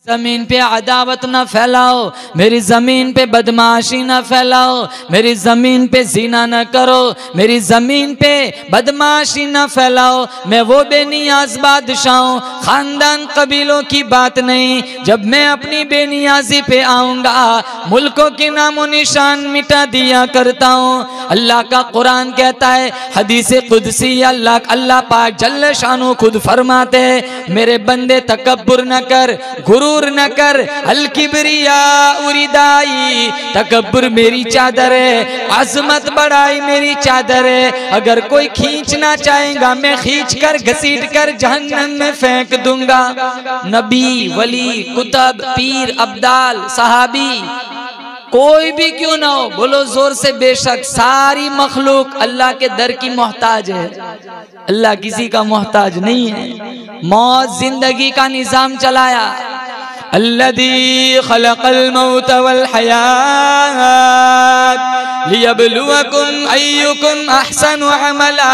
जमीन पे अदावत ना फैलाओ, मेरी जमीन पे बदमाशी ना फैलाओ, मेरी जमीन पे ज़िना ना करो, मेरी जमीन पे बदमाशी ना फैलाओ। मैं वो बेनियाज बादशाह हूँ, खानदान कबीलों की बात नहीं। जब मैं अपनी बेनियाजी पे आऊँगा मुल्कों के नामो निशान मिटा दिया करता हूँ। अल्लाह का कुरान कहता है, हदीस कुदसी अल्लाह पाक जल्ल शानु खुद फरमाते हैं, मेरे बंदे तकब्बुर न कर, गुरूर न कर, अल किबरिया उरिदाई, तकब्बुर मेरी चादर है, अजमत बड़ाई मेरी चादर है। अगर कोई खींचना चाहेगा मैं खींच कर घसीट कर जहन्नम में फेंक दूंगा। नबी, वली, कुतब, पीर, अब्दाल, सहाबी, कोई भी क्यों ना हो, बोलो जोर से बेशक सारी मखलूक अल्लाह के दर की मोहताज है। अल्लाह किसी का मोहताज नहीं है। मौत जिंदगी का निजाम चलाया। अल्लज़ी खलक़ल मौत वल हयात लियब्लुवकुम अय्युकुम अहसनु अमला।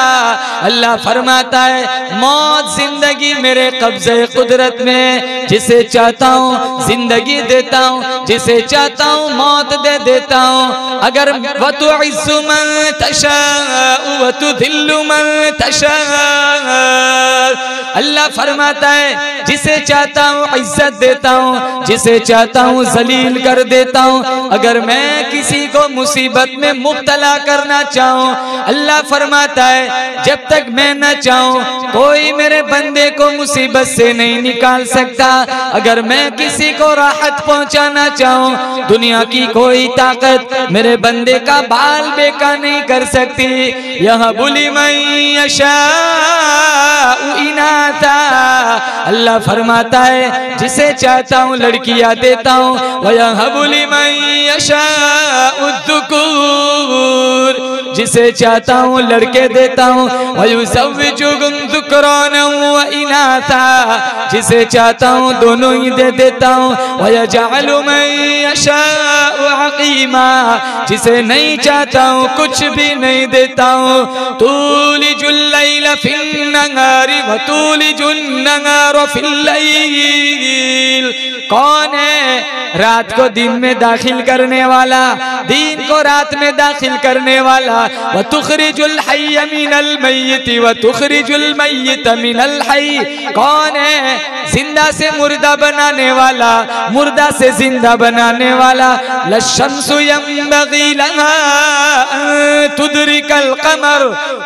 अल्लाह फरमाता है मौत जिंदगी मेरे कब्ज़े कुदरत में, जिसे चाहता हूँ जिंदगी देता हूँ, जिसे चाहता हूँ मौत दे देता हूँ। अगर वतुइज़्ज़ु मन तशाअ वतुज़िल्लु मन तशाअ, अल्लाह फरमाता है जिसे चाहता हूँ इज्जत देता हूँ, जिसे चाहता हूँ जलील कर देता हूँ। अगर मैं किसी को मुसीबत में मुब्तला करना चाहूँ, अल्लाह फरमाता है जब तक मैं न चाहूँ कोई मेरे बंदे को मुसीबत से नहीं निकाल सकता। अगर मैं किसी को राहत पहुँचाना चाहूँ, दुनिया की कोई ताकत मेरे बंदे का बाल बेका नहीं कर सकती। यह बुली मैं इनाता, अल्लाह फरमाता है जिसे चाहता हूँ लड़कियाँ देता हूँ। वह बुली मैं यशाउद्दुकूर, जिसे चाहता हूँ लड़के देता हूँ। वयुज़व्विजुहुम ज़ुक्राना व इनासा, जिसे चाहता हूँ दोनों ही दे देता हूँ। वयजअलु मन यशाउ अक़ीमा, जिसे नहीं चाहता हूँ कुछ भी नहीं देता हूँ। तूलिजुल लैल फिन नहारी व तूलिजुन नहार फिल लैल, कौन है रात को दिन में दाखिल करने वाला, दिन को रात में दाखिल करने वाला। व तुखरिजुल हय्य मिनल मय्यत व तुखरिजुल मय्यत मिनल हय्य, कौन है जिंदा से मुर्दा बनाने वाला, मुर्दा से जिंदा बनाने वाला। लशम्सु यंबगी लहा अन तुदरिकल कमर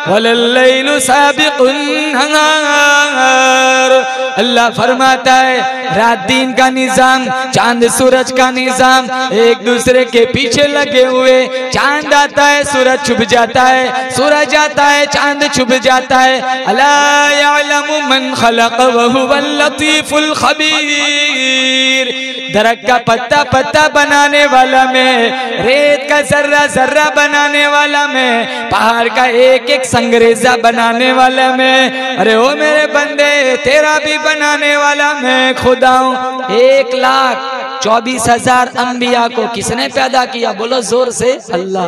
वलल लैलु साबिकुन नहार। अल्लाह फरमाता है रात दिन का निजाम, चांद सूरज का निजाम एक दूसरे के पीछे लगे हुए। चांद आता है सूरज छुप जाता है, सूरज आता है चांद छुप जाता है। अला यअलमु मन खलक़ व हुवल लतीफुल खबीर, दरख्त का पत्ता पत्ता बनाने वाला मैं, रेत का जर्रा जर्रा बनाने वाला मैं, पहाड़ का एक एक संगरेजा बनाने वाला मैं। अरे ओ मेरे बंदे तेरा भी बनाने वाला मैं खुदा हूँ। 1,24,000 अंबिया को किसने पैदा किया? बोलो जोर से अल्लाह।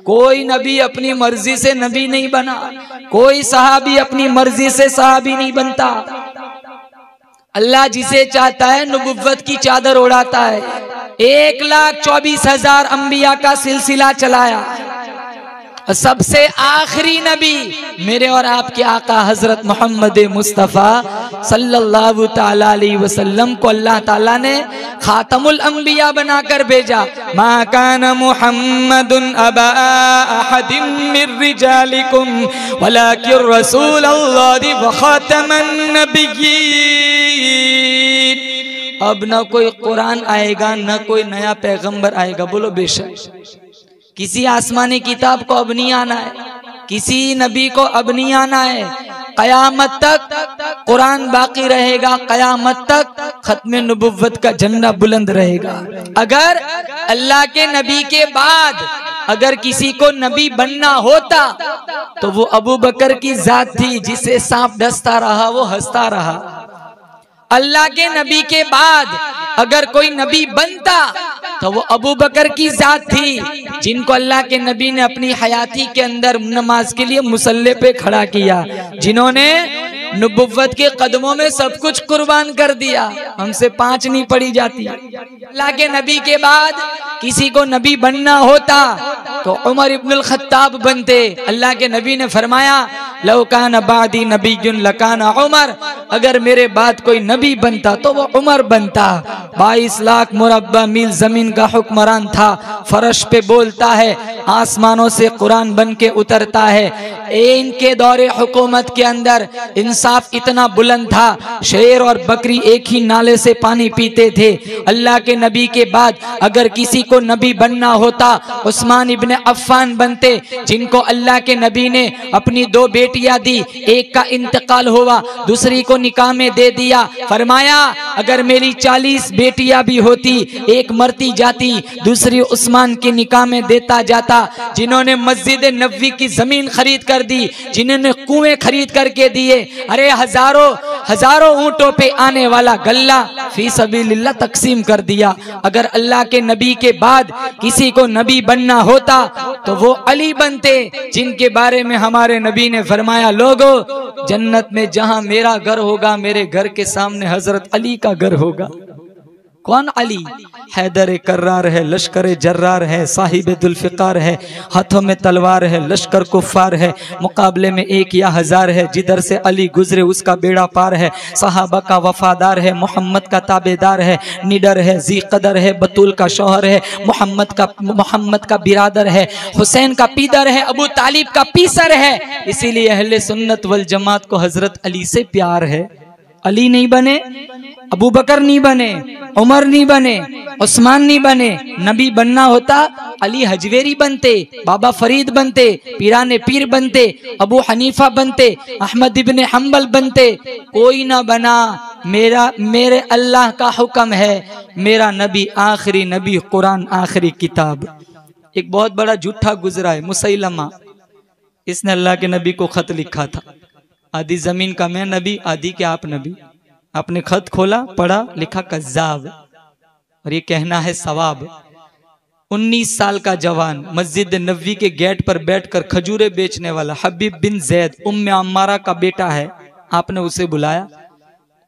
कोई नबी अपनी मर्जी से नबी नहीं बना, कोई सहाबी अपनी मर्जी से सहाबी नहीं बनता। अल्लाह जिसे चाहता है नबुव्वत की चादर उड़ाता है। 1,24,000 अंबिया का सिलसिला चलाया। सबसे आखिरी नबी मेरे और आपके आका हजरत मोहम्मद मुस्तफ़ा सल्लल्लाहु ताला अलैहि वसल्लम को अल्लाह ताला ने खातमुल अंबिया बनाकर भेजा। मा कान मुहम्मदुन अबा अहदिम मिर रिजालिकुम वलाकिन रसूलुल्लाहि व खातमन नबिय्यीन। अब न कोई कुरान आएगा न कोई नया पैगंबर आएगा, बोलो बेशक। किसी आसमानी किताब को अब नहीं आना है, किसी नबी को अब नहीं आना है। कयामत तक कुरान बाकी रहेगा, कयामत तक खत्म नबुव्वत का झंडा बुलंद रहेगा। अगर अल्लाह के नबी के बाद अगर किसी को नबी बनना होता तो वो अबू बकर की जात थी, जिसे सांप डसता रहा वो हंसता रहा। अल्लाह के नबी के बाद अगर कोई नबी बनता तो वो अबू बकर की जात थी, जिनको अल्लाह के नबी ने अपनी हयाती के अंदर नमाज के लिए मुसल्ले पे खड़ा किया, जिन्होंने नबुव्वत के कदमों में सब कुछ कुर्बान कर दिया, हमसे 5 नहीं पड़ी जाती। अल्लाह के नबी के बाद किसी को नबी बनना होता तो उमर इब्नुल खत्ताब बनते। अल्लाह के नबी ने फरमाया लौ कान बादी नबीयुन लकाना उमर, अगर मेरे बाद कोई नबी बनता तो वो उमर बनता। 22 लाख मुरब्बा मील जमीन का हुक्मरान था, फर्श पे बोलता है, आसमानों से कुरान बन के उतरता है। इनके दौरे हुकूमत के अंदर इंसाफ इतना बुलंद था, शेर और बकरी एक ही नाले से पानी पीते थे। अल्लाह के नबी के बाद अगर किसी को नबी बनना होता उस्मान इब्ने अफ़्फ़ान बनते, जिनको अल्लाह के नबी ने अपनी 2 बेटियां दी, एक का इंतकाल हुआ, दूसरी को निकाह में दे दिया। फरमाया अगर मेरी 40 बेटियां भी होती, एक मरती जाती, दूसरी उस्मान के निकाह में देता जाता। जिन्होंने मस्जिद नबवी की जमीन खरीद कर दी, जिन्होंने कुएं खरीद करके दिए, अरे हजारों ऊंटों पे आने वाला गल्ला फी सबीलिल्लाह तकसीम कर दिया। अगर अल्लाह के नबी के बाद किसी को नबी बनना होता तो वो अली बनते, जिनके बारे में हमारे नबी ने फरमाया लोगों जन्नत में जहां मेरा घर होगा, मेरे घर के सामने हजरत अली का घर होगा। कौन अली? हैदर कर्रार है, लश्कर जर्रार है, साहिब दुल्फिकार है, हाथों में तलवार है, लश्कर कुफ्फार है, मुकाबले में 1 या 1000 है। जिधर से अली गुजरे उसका बेड़ा पार है। सहाबा का वफादार है, मोहम्मद का ताबेदार है, निडर है, जी कदर है, बतूल का शौहर है, मोहम्मद का बिरादर है, हुसैन का पीदर है, अबू तालिब का पीसर है। इसीलिए अहले सुन्नत वल जमात को हजरत अली से प्यार है। अली नहीं बने, अबू बकर नहीं बने, उमर नहीं बने, उस्मान नहीं बने, नबी बनना होता अली हजवेरी बनते, बाबा फरीद बनते, पीराने पीर बनते, अबू हनीफा बनते, अहमद इब्ने हम्बल बनते। कोई ना बना। मेरे अल्लाह का हुक्म है, मेरा नबी आखिरी नबी, कुरान आखिरी किताब। एक बहुत बड़ा झूठा गुजरा है, मुसैलमा। इसने अल्लाह के नबी को खत लिखा था, आधी जमीन का मैं नबी, आधी के आप नबी। आपने खत खोला, पढ़ा, लिखा कज़्ज़ाब, और ये कहना है सवाब। 19 साल का जवान मस्जिद नबवी के गेट पर बैठकर खजूरें बेचने वाला हबीब बिन जैद उम्मे अम्मारा का बेटा है। आपने उसे बुलाया,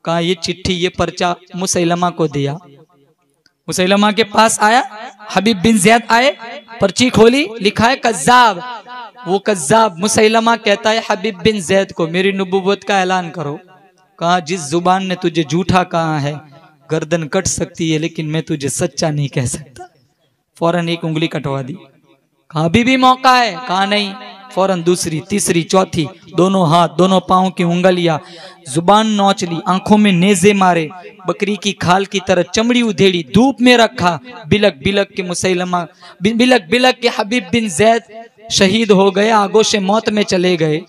कहा ये चिट्ठी, ये पर्चा मुसैलमा को दिया। मुसैलमा के पास आया, हबीब बिन जैद आए, पर्ची खोली, लिखा है कज़्ज़ाब। वो कज़्ज़ाब मुसैलमा कहता है हबीब बिन जैद को, मेरी नबुव्वत का ऐलान करो। कहा जिस जुबान ने तुझे झूठा कहा है गर्दन कट सकती है, लेकिन मैं तुझे सच्चा नहीं कह सकता। फौरन 1 उंगली कटवा दी। कहा अभी भी मौका है? कहा नहीं। फौरन दूसरी, तीसरी, चौथी, दोनों हाथ, दोनों पांव की उंगलियां, जुबान नोच ली, आंखों में नेजे मारे, बकरी की खाल की तरह चमड़ी उधेड़ी, धूप में रखा। बिलक बिलक के मुसैलमा, बिलक बिलक के हबीब बिन जैद शहीद हो गए, आगोशे मौत में चले गए।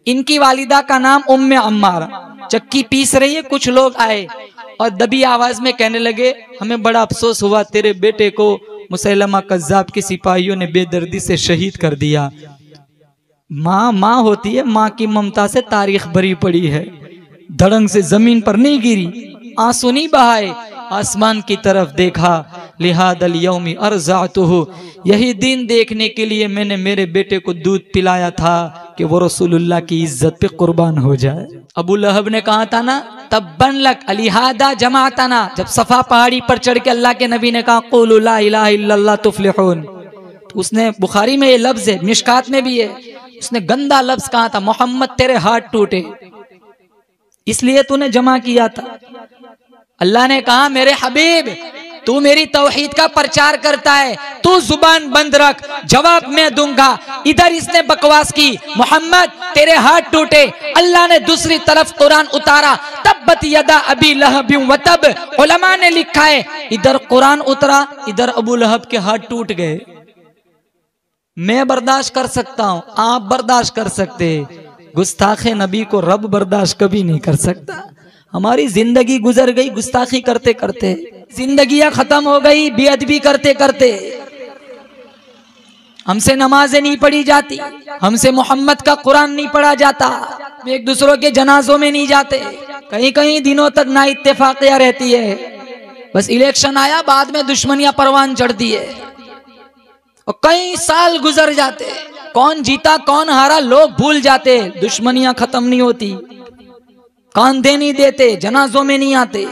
इनकी वालिदा का नाम उम्मे अम्मारा। चक्की पीस रही है, कुछ लोग आए और दबी आवाज में कहने लगे हमें बड़ा अफसोस हुआ, तेरे बेटे को मुसैलमा कज़्ज़ाब के सिपाहियों ने बेदर्दी से शहीद कर दिया। माँ होती है, माँ की ममता से तारीख भरी पड़ी है। धड़ंग से जमीन पर नहीं गिरी, आंसू नहीं बहाए, आसमान की तरफ देखा। लिहादल यौमी अर्ज़अतुहु, यही दिन देखने के लिए मैंने मेरे बेटे को दूध पिलाया था कि वो रसूलुल्लाह की इज्जत पे कुर्बान हो जाए। अबू लहब ने कहा था ना तब्बन लक अलिहादा जमातना, जब सफा पहाड़ी पर चढ़ के अल्लाह के नबी ने कहा क़ुलू ला इलाहा इल्लल्लाह तुफ्लिहून, तो उसने, बुखारी में ये लफ्ज है, मिशकात में भी है, उसने गंदा लफ्ज कहा था मोहम्मद तेरे हाथ टूटे, इसलिए तूने जमा किया था। अल्लाह ने कहा मेरे हबीब तू मेरी तौहीद का प्रचार करता है, तू जुबान बंद रख, जवाब मैं दूंगा। इधर इसने बकवास की, मोहम्मद तेरे हाथ टूटे। अल्लाह ने दूसरी तरफ कुरान उतारा, तब्बत यदा अबी लहब व तब, उलमा ने लिखा है इधर कुरान उतरा, इधर अबू लहब के हाथ टूट गए। मैं बर्दाश्त कर सकता हूं, आप बर्दाश्त कर सकते, गुस्ताखे नबी को रब बर्दाश्त कभी नहीं कर सकता। हमारी जिंदगी गुजर गई गुस्ताखी करते करते, जिंदगियां खत्म हो गई बेअदबी करते करते। हमसे नमाजें नहीं पढ़ी जाती, हमसे मोहम्मद का कुरान नहीं पढ़ा जाता, हम एक दूसरों के जनाजों में नहीं जाते, कहीं कहीं दिनों तक ना इत्तेफाकियां रहती है, बस इलेक्शन आया बाद में दुश्मनियां परवान चढ़ती है और कई साल गुजर जाते, कौन जीता कौन हारा लोग भूल जाते, दुश्मनियां खत्म नहीं होती। कांधे नहीं देते, जनाजों में नहीं आते।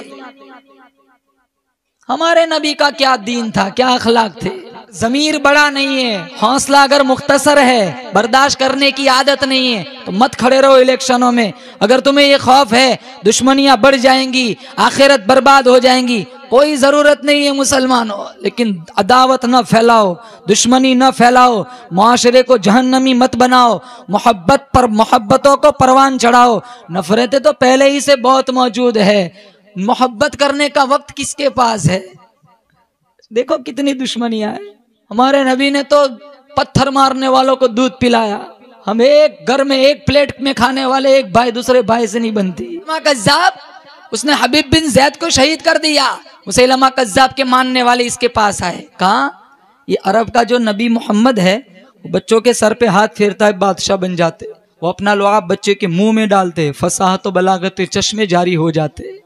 हमारे नबी का क्या दीन था, क्या अखलाक थे। ज़मीर बड़ा नहीं है, हौसला अगर मुख्तसर है, बर्दाश्त करने की आदत नहीं है तो मत खड़े रहो इलेक्शनों में। अगर तुम्हें ये खौफ है दुश्मनियां बढ़ जाएंगी, आखिरत बर्बाद हो जाएंगी, कोई जरूरत नहीं है मुसलमानों। लेकिन अदावत न फैलाओ, दुश्मनी न फैलाओ, मुआशरे को जहन्नमी मत बनाओ, मोहब्बत पर मोहब्बतों को परवान चढ़ाओ। नफरतें तो पहले ही से बहुत मौजूद है, मोहब्बत करने का वक्त किसके पास है। देखो कितनी दुश्मनियां हैं। हमारे नबी ने तो पत्थर मारने वालों को दूध पिलाया। हम एक घर में एक प्लेट में खाने वाले एक भाई दूसरे भाई से नहीं बनती। कज़्ज़ाब, उसने हबीब बिन ज़ैद को शहीद कर दिया। मुसैलमा कज़्ज़ाब के मानने वाले इसके पास आए, कहा ये अरब का जो नबी मोहम्मद है वो बच्चों के सर पे हाथ फेरता है, बादशाह बन जाते। वो अपना लुआब बच्चे के मुंह में डालते, फसाहत व बलागत चश्मे जारी हो जाते।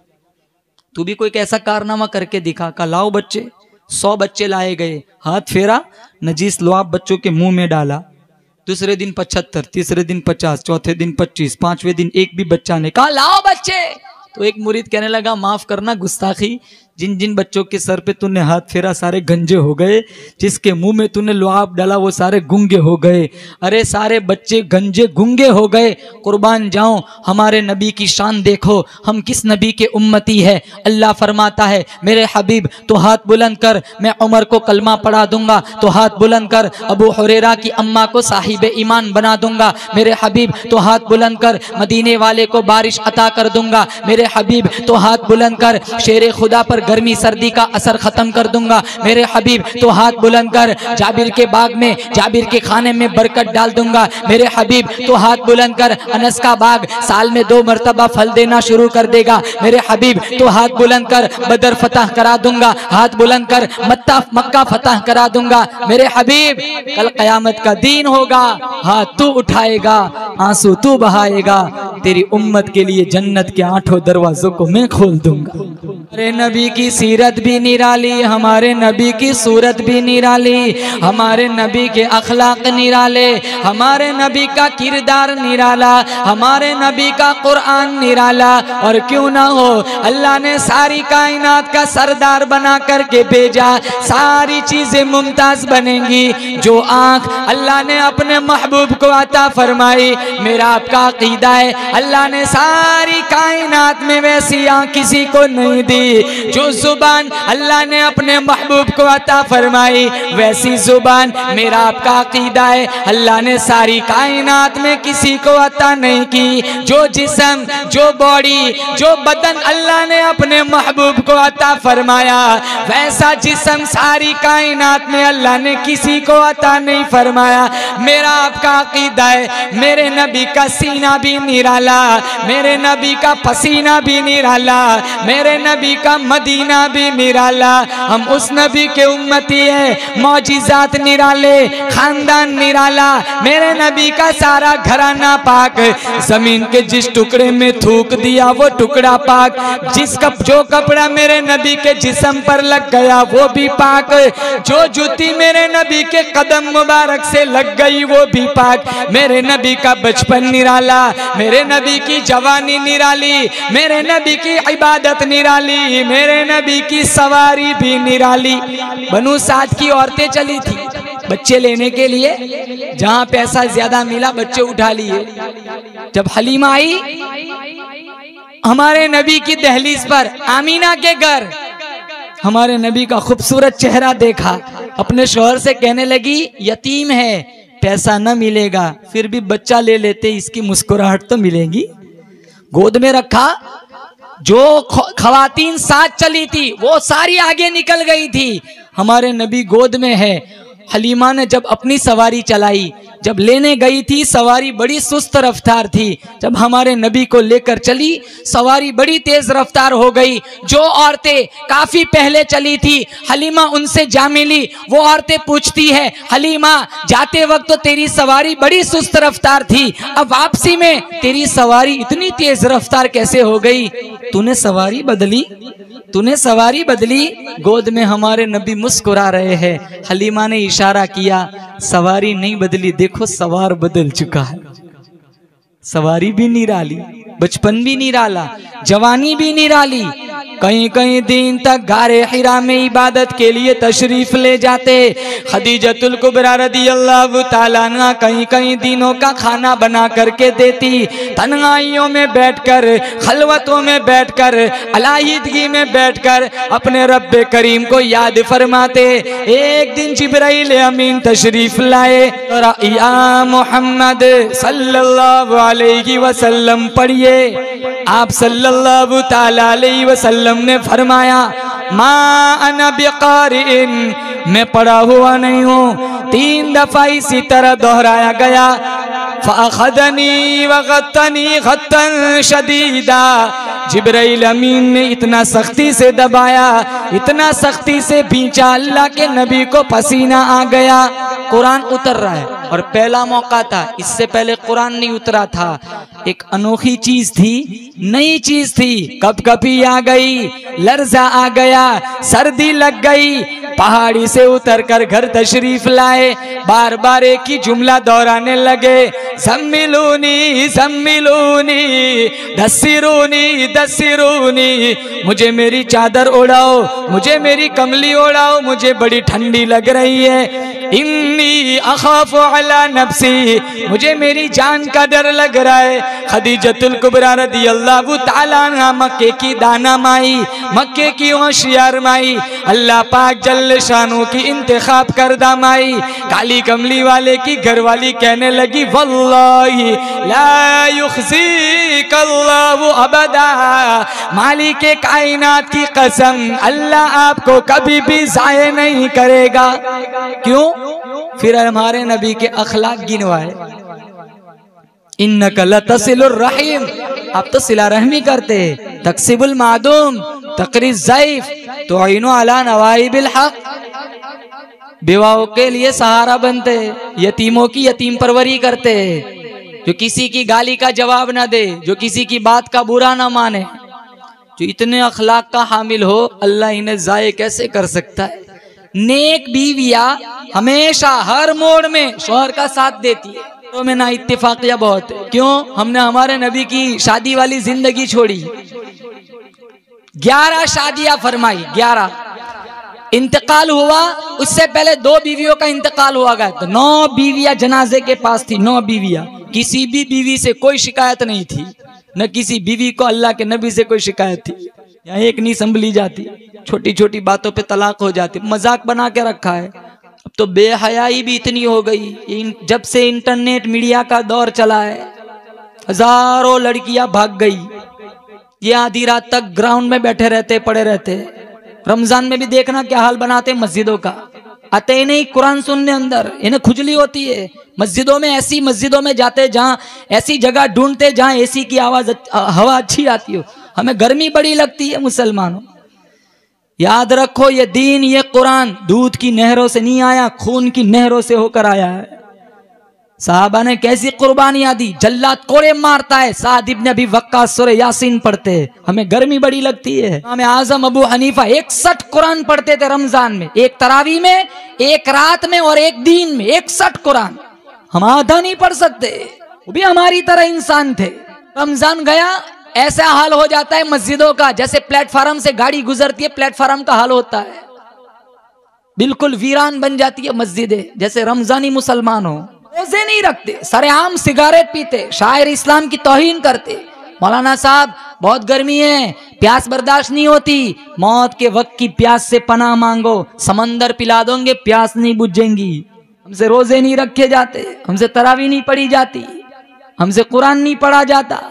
तू भी कोई ऐसा कारनामा करके दिखा। का लाओ बच्चे, 100 बच्चे लाए गए, हाथ फेरा, नजीस लुआब बच्चों के मुंह में डाला। दूसरे दिन 75, तीसरे दिन 50, चौथे दिन 25, 5वें दिन एक भी बच्चा ने कहा लाओ बच्चे। तो एक मुरीद कहने लगा माफ करना गुस्ताखी, जिन जिन बच्चों के सर पे तूने हाथ फेरा सारे गंजे हो गए, जिसके मुंह में तूने लुआब डाला वो सारे गूंगे हो गए। अरे सारे बच्चे गंजे गूंगे हो गए। कुर्बान जाऊं, हमारे नबी की शान देखो, हम किस नबी के उम्मती है। अल्लाह फरमाता है मेरे हबीब तो हाथ बुलंद कर, मैं उमर को कलमा पढ़ा दूंगा। तो हाथ बुलंद कर, अबू हुरैरा की अम्मा को साहिब ईमान बना दूंगा। मेरे हबीब तो हाथ बुलंद कर, मदीने वाले को बारिश अता कर दूंगा। मेरे हबीब तो हाथ बुलंद कर, शेरे खुदा पर गर्मी सर्दी का असर खत्म कर दूंगा। मेरे हबीब तो हाथ बुलंद कर, जाबिर के बाग में, जाबिर के खाने में बरकत डाल दूंगा। मेरे हबीब तो हाथ बुलंद कर, अनस का बाग साल में 2 मरतबा फल देना शुरू कर देगा। मेरे हबीब तो हाथ बुलंद कर, बदर फतह करा दूंगा। हाथ बुलंद कर, मक्का फतह करा दूंगा। मेरे हबीब कल कयामत का दिन होगा, हाथ तू उठाएगा, आंसू तू बहाएगा, तेरी उम्मत के लिए जन्नत के 8 दरवाजों को मैं खोल दूंगा। हमारे नबी की सीरत भी निराली, हमारे नबी की सूरत भी निराली, हमारे नबी के अखलाक निराले, हमारे नबी का किरदार निराला, हमारे नबी का कुरान निराला। और क्यों ना हो, अल्लाह ने सारी कायनात का सरदार बना करके भेजा। सारी चीजें मुमताज बनेंगी जो आंख अल्लाह ने अपने महबूब को अता फरमाई। मेरा आपका अकीदा है अल्लाह ने सारी कायनात में वैसी आंख किसी को नहीं दी। जो जुबान अल्लाह ने अपने महबूब को अता फरमाई वैसी जुबान मेरा आपका अकीदा है अल्लाह ने सारी कायनात में किसी को अता नहीं की। जो जिस्म, जो बॉडी, जो बदन अल्लाह ने अपने महबूब को अता फरमाया वैसा जिस्म सारी कायनात में अल्लाह ने किसी को अता नहीं फरमाया। मेरा आपका अकीदा है मेरे नबी का सीना भी निराला, मेरे नबी का पसीना भी निराला, मेरे नबी का मदीना भी निराला। हम उस नबी के उम्मती है, मौजिज़ात निराले, खानदान निराला, मेरे नबी का सारा घराना पाक। जमीन के जिस टुकड़े में थूक दिया वो टुकड़ा पाक, जो कपड़ा मेरे नबी के जिस्म पर लग गया वो भी पाक, जो जूती मेरे नबी के कदम मुबारक से लग गई वो भी पाक। मेरे नबी का बचपन निराला, मेरे नबी की जवानी निराली, मेरे नबी की इबादत निराली, मेरे नबी की सवारी भी निराली। बनु साद की औरतें चली थी बच्चे लेने के लिए, जहां पैसा ज्यादा मिला बच्चे उठा लिए। जब हलीमा आई हमारे नबी की दहलीज पर, आमीना के घर, हमारे नबी का खूबसूरत चेहरा देखा, अपने शौहर से कहने लगी यतीम है, पैसा न मिलेगा फिर भी बच्चा ले लेते, इसकी मुस्कुराहट तो मिलेगी। गोद में रखा, जो खवातीन साथ चली थी वो सारी आगे निकल गई थी, हमारे नबी गोद में है। हलीमा ने जब अपनी सवारी चलाई, जब लेने गई थी सवारी बड़ी सुस्त रफ्तार थी, जब हमारे नबी को लेकर चली सवारी बड़ी तेज रफ्तार हो गई। जो औरतें काफी पहले चली थी हलीमा उनसे जा मिली, वो औरतें पूछती है हलीमा जाते वक्त तो तेरी सवारी बड़ी सुस्त रफ्तार थी, अब वापसी में तेरी सवारी इतनी तेज रफ्तार कैसे हो गई? तूने सवारी बदली, तूने सवारी बदली। गोद में हमारे नबी मुस्कुरा रहे हैं, हलीमा ने इशारा किया सवारी नहीं बदली, देखो सवार बदल चुका है। सवारी भी निराली, बचपन भी निराला, जवानी भी निराली। कहीं कहीं दिन तक गारे हिरा में इबादत के लिए तशरीफ ले जाते। खदीजतुल कुबरा रदियल्लाहु ताला अन्हा कहीं कहीं दिनों का खाना बना करके देती। तन्हाइयों में बैठकर, खलवतों में बैठकर, अलाहिदगी में बैठकर अपने रब्बे करीम को याद फरमाते। एक दिन जिब्राइल अमीन तशरीफ लाए और या मोहम्मद सल्लल्लाहु अलैहि वसल्लम पढ़िए। आप सल्लल्लाहु ताला अलैहि वसल्लम ने फरमाया, मा अना बिकारिन, मैं पढ़ा हुआ नहीं हूँ। 3 दफा इसी तरह दोहराया गया। फ़अख़ज़नी वग़त्तनी ग़त्तन शदीदा, जिब्राइल अमीन ने इतना सख्ती से दबाया, इतना सख्ती से भींचा, अल्लाह के नबी को पसीना आ गया। कुरान उतर रहा है और पहला मौका था, इससे पहले कुरान नहीं उतरा था। एक अनोखी चीज थी, नई चीज थी। कपकपी आ गई, लर्जा आ गया, सर्दी लग गई। पहाड़ी से उतरकर घर तशरीफ लाए, बार बार एक ही जुमला दोहराने लगे, ज़म्मिलूनी ज़म्मिलूनी दस्सिरूनी दस्सिरूनी, मुझे मेरी चादर ओढ़ाओ, मुझे मेरी कमली ओढ़ाओ, मुझे बड़ी ठंडी लग रही है। इन्नी अखाफु अला नफ्सी, मुझे मेरी जान का डर लग रहा है। खदीजतुल कुबरा रदियल्लाहु ताला अन्हा मक्के की दाना माई, मक्के की होशियार माई, अल्लाह पाक जल्ल शानू की इंतखाब करदा माई, काली कमली वाले की घरवाली कहने लगी, वल्लाही ला युख्ज़ीकल्लाहु अबदा, मालिक कायनात की कसम, अल्लाह आपको कभी भी ज़ाये नहीं करेगा। क्यों? फिर हमारे नबी के अखलाक गिनवाए। इन्नका लतसिलुर रहीम, आप तो सिला रहमी करते, तक्सिबुल मादूम, तकरीज ज़ईफ, तुइनु अला नवाइबिल हक, बेवाओं के लिए सहारा बनते, यतीमों की यतीम परवरी करते, जो किसी की गाली का जवाब ना दे, जो किसी की बात का बुरा ना माने, जो इतने अखलाक का हामिल हो, अल्लाह इन्हें ज़ाये कैसे कर सकता है। नेक बीवियां हमेशा हर मोड़ में शौहर का साथ देती है। तो में ना इत्तेफाकिया बहुत है। क्यों? हमने हमारे नबी की शादी वाली जिंदगी छोड़ी। 11 शादियां फरमाई, 11 इंतकाल हुआ, उससे पहले 2 बीवियों का इंतकाल हुआ गया, तो 9 बीवियां जनाजे के पास थी। 9 बीवियां, किसी भी बीवी से कोई शिकायत नहीं थी, न किसी बीवी को अल्लाह के नबी से कोई शिकायत थी। यहाँ एक नहीं संभली जाती, छोटी छोटी बातों पे तलाक हो जाती, मजाक बना के रखा है। अब तो बेहयाई भी इतनी हो गई, जब से इंटरनेट मीडिया का दौर चला है, हजारों लड़कियां भाग गई। ये आधी रात तक ग्राउंड में बैठे रहते, पड़े रहते। रमजान में भी देखना क्या हाल बनाते मस्जिदों का, आते ही नहीं कुरान सुनने अंदर, इन्हें खुजली होती है। मस्जिदों में, ऐसी मस्जिदों में जाते जहाँ ऐसी जगह ढूंढते जहाँ एसी की आवाज, हवा अच्छी आती हो। हमें गर्मी बड़ी लगती है मुसलमानों। याद रखो, ये दीन, ये कुरान दूध की नहरों से नहीं आया, खून की नहरों से होकर आया है। साहबा ने कैसी कुर्बानियां दी, जल्लाद कोड़े मारता है, साद इब्न अबी वक्कास सूरह यासीन पढ़ते। हमें गर्मी बड़ी लगती है। इमाम आजम अबू हनीफा 61 कुरान पढ़ते थे रमजान में, एक तरावी में, एक रात में और एक दिन में 61 कुरान। हम आधा नहीं पढ़ सकते, वो भी हमारी तरह इंसान थे। रमजान गया, ऐसा हाल हो जाता है मस्जिदों का, जैसे प्लेटफार्म से गाड़ी गुजरती है, प्लेटफार्म का हाल होता है, बिल्कुल वीरान बन जाती है मस्जिदें, जैसे रमजानी मुसलमान हो। रोजे नहीं रखते, सरेआम सिगारेट पीते, शायर इस्लाम की तौहीन करते। मौलाना साहब बहुत गर्मी है, प्यास बर्दाश्त नहीं होती, मौत के वक्त की प्यास से पनाह मांगो, समंदर पिला दोगे, प्यास नहीं बुझेंगी। हमसे रोजे नहीं रखे जाते, हमसे तरावी नहीं पढ़ी जाती, हमसे कुरान नहीं पढ़ा जाता।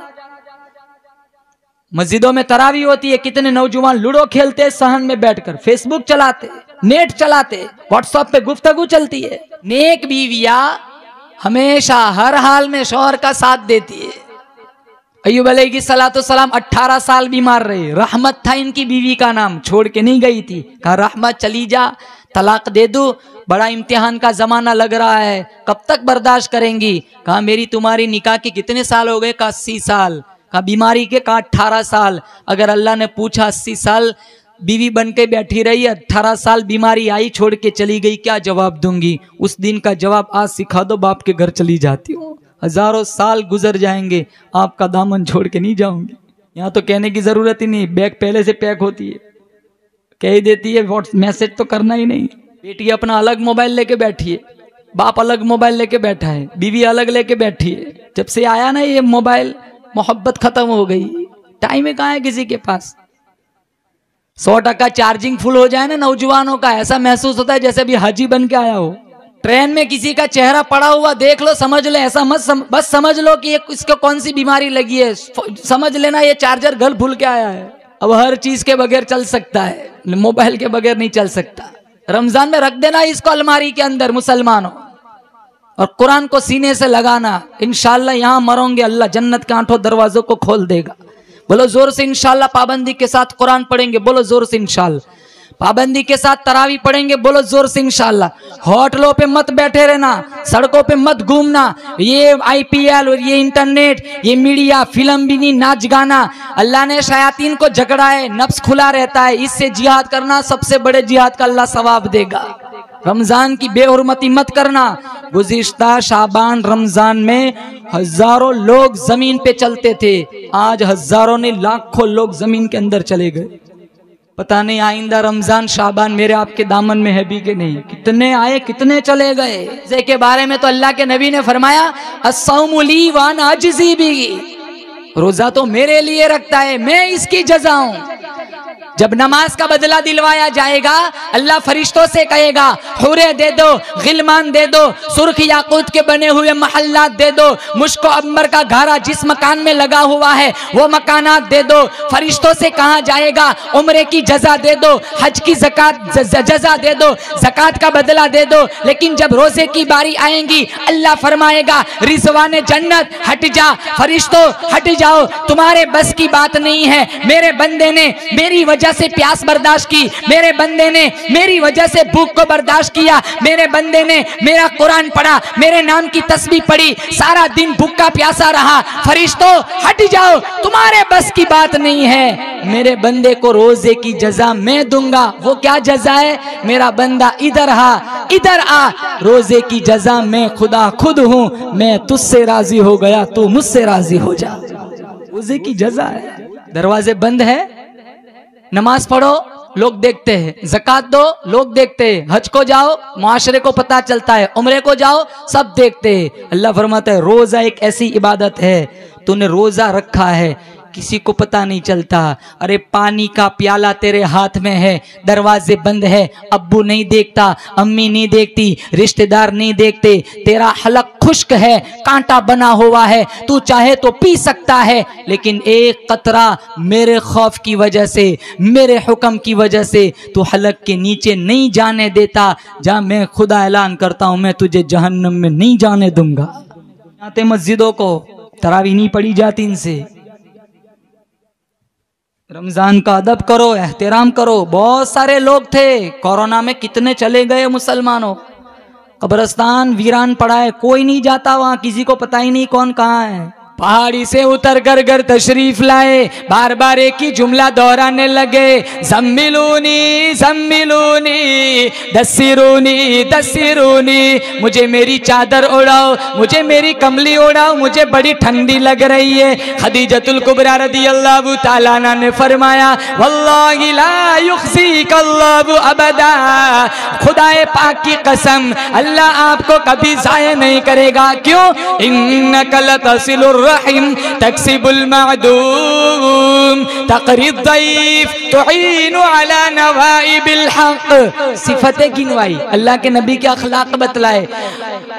मस्जिदों में तरावी होती है, कितने नौजवान लूडो खेलते सहन में बैठकर, फेसबुक चलाते, नेट चलाते, व्हाट्सएप पे गुफ्तगू चलती है। नेक बीवियां हमेशा हर हाल में शौहर का साथ देती है। अय्यूब अलैहिस्सलाम 18 साल बीमार रहे, रहमत था इनकी बीवी का नाम, छोड़ के नहीं गई थी। कहा रहमत चली जा, तलाक दे दो, बड़ा इम्तिहान का जमाना लग रहा है, कब तक बर्दाश्त करेंगी। कहा मेरी तुम्हारी निकाह के कितने साल हो गए? कहा 80 साल। कहा बीमारी के? कहा 18 साल। अगर अल्लाह ने पूछा 80 साल बीवी बन के बैठी रही, 18 साल बीमारी आई, छोड़ के चली गई, क्या जवाब दूंगी? उस दिन का जवाब आज सिखा दो, बाप के घर चली जाती हूँ। हजारों साल गुजर जाएंगे, आपका दामन छोड़ के नहीं जाऊंगी। यहाँ तो कहने की जरूरत ही नहीं, बैग पहले से पैक होती है, कह ही देती है, मैसेज तो करना ही नहीं। बेटी अपना अलग मोबाइल लेके बैठी है, बाप अलग मोबाइल लेके बैठा है, बीवी अलग लेके बैठी है। जब से आया ना ये मोबाइल, मोहब्बत खत्म हो गई, टाइम ही कहाँ है किसी के पास। 100% चार्जिंग फुल हो जाए ना नौजवानों का, ऐसा महसूस होता है जैसे अभी हाजी बन के आया हो। ट्रेन में किसी का चेहरा पड़ा हुआ देख लो, समझ ले, ऐसा मत बस समझ लो कि इसको कौन सी बीमारी लगी है, समझ लेना ये चार्जर घर भूल के आया है। अब हर चीज के बगैर चल सकता है, मोबाइल के बगैर नहीं चल सकता। रमजान में रख देना इसको अलमारी के अंदर मुसलमानों, और कुरान को सीने से लगाना। इंशाल्लाह यहाँ मरोगे, अल्लाह जन्नत के 8 दरवाजों को खोल देगा। बोलो जोर से इंशाल्लाह। पाबंदी के साथ कुरान पढ़ेंगे, बोलो जोर से इंशाल्लाह। पाबंदी के साथ तरावी पढ़ेंगे, बोलो जोर से इंशाल्लाह। होटलों पे मत बैठे रहना, सड़कों पे मत घूमना, ये IPL और ये इंटरनेट, ये मीडिया, फिल्म भी नहीं, नाच गाना। अल्लाह ने शयातीन को झगड़ा है, नफ्स खुला रहता है, इससे जिहाद करना, सबसे बड़े जिहाद का अल्लाह सवाब देगा। रमजान की बेहुरमती मत करना। गुज़िश्ता शाबान रमजान में हजारों लोग जमीन पे चलते थे, आज हजारों ने लाखों लोग जमीन के अंदर चले गए। पता नहीं आइंदा रमजान शाबान मेरे आपके दामन में है भी कि नहीं। कितने आए कितने चले गए। रोजे के बारे में तो अल्लाह के नबी ने फरमाया, अस्सौमु ली व अना अज्ज़ी बिही, रोजा तो मेरे लिए रखता है, मैं इसकी जज़ा हूं। जब नमाज का बदला दिलवाया जाएगा, अल्लाह फरिश्तों से कहेगा, हुरे दे दो, गिलमान दे दो, सुर्ख याकूत के बने हुए महल्लात दे दो, मुश्को अंबर का घारा जिस मकान में लगा हुआ है वो मकानात दे दो। फरिश्तों से कहा जाएगा, उम्रे की जजा दे दो, हज की ज़कात जजा दे दो, ज़कात का बदला दे दो। लेकिन जब रोजे की बारी आएगी, अल्लाह फरमाएगा, रिज़वाने जन्नत हट जा, फरिश्तों हट जाओ, तुम्हारे बस की बात नहीं है। मेरे बंदे ने मेरी वजह से प्यास बर्दाश्त की, मेरे बंदे ने मेरी वजह से भूख को बर्दाश्त किया, मेरे बंदे ने मेरा कुरान पढ़ा, मेरे नाम की तस्बीह पढ़ी, सारा दिन भूखा प्यासा रहा। फरिश्तों हट जाओ, तुम्हारे बस की बात नहीं है। मेरे बंदे को रोजे की जजा मैं दूंगा। वो क्या जजा है? मेरा बंदा इधर आ, इधर आ, रोजे की जजा मैं खुदा खुद हूं, मैं तुझसे राजी हो गया, तू मुझसे राजी हो जा। रोजे की जजा है। दरवाजे बंद है, नमाज पढ़ो लोग देखते हैं, ज़कात दो लोग देखते हैं, हज को जाओ मुआशरे को पता चलता है, उम्रे को जाओ सब देखते हैं। अल्लाह फरमाता है, रोजा एक ऐसी इबादत है, तूने रोजा रखा है, किसी को पता नहीं चलता। अरे पानी का प्याला तेरे हाथ में है, दरवाजे बंद है, अब्बू नहीं देखता, अम्मी नहीं देखती, रिश्तेदार नहीं देखते, तेरा हलक खुश्क है, कांटा बना हुआ है, तू चाहे तो पी सकता है, लेकिन एक कतरा मेरे खौफ की वजह से, मेरे हुक्म की वजह से तू हलक के नीचे नहीं जाने देता। जा, मैं खुदा ऐलान करता हूं, मैं तुझे जहन्नम में नहीं जाने दूंगा। आते मस्जिदों को तरावी नहीं पढ़ी जाती इनसे। रमजान का अदब करो, एहतराम करो। बहुत सारे लोग थे, कोरोना में कितने चले गए मुसलमानों। कब्रिस्तान वीरान पड़ा है, कोई नहीं जाता वहां, किसी को पता ही नहीं कौन कहाँ है। पहाड़ी से उतर कर घर तशरीफ लाए, बार बार एक ही जुमला दोहराने लगे, ज़म्मिलूनी ज़म्मिलूनी दस्सिरूनी दस्सिरूनी, मुझे मेरी चादर उड़ाओ, मुझे मेरी कमली उड़ाओ, मुझे बड़ी ठंडी लग रही है। खदीजतुल कुबरा रदियल्लाहु ताला अन्हा ने फरमाया, वल्लाहि ला युख्ज़ीकल्लाहु अबदा, खुदाए पाक की कसम, अल्लाह आपको कभी ज़ाया नहीं करेगा। क्यों? इन्नका लतसिलुर रहीम तक्सिबुल मअदूम तक़रिद ज़ईफ तुईनु अला नवाइबिल हक़। सिफतें गिनवाई, अल्लाह के नबी के अखलाक बतलाए।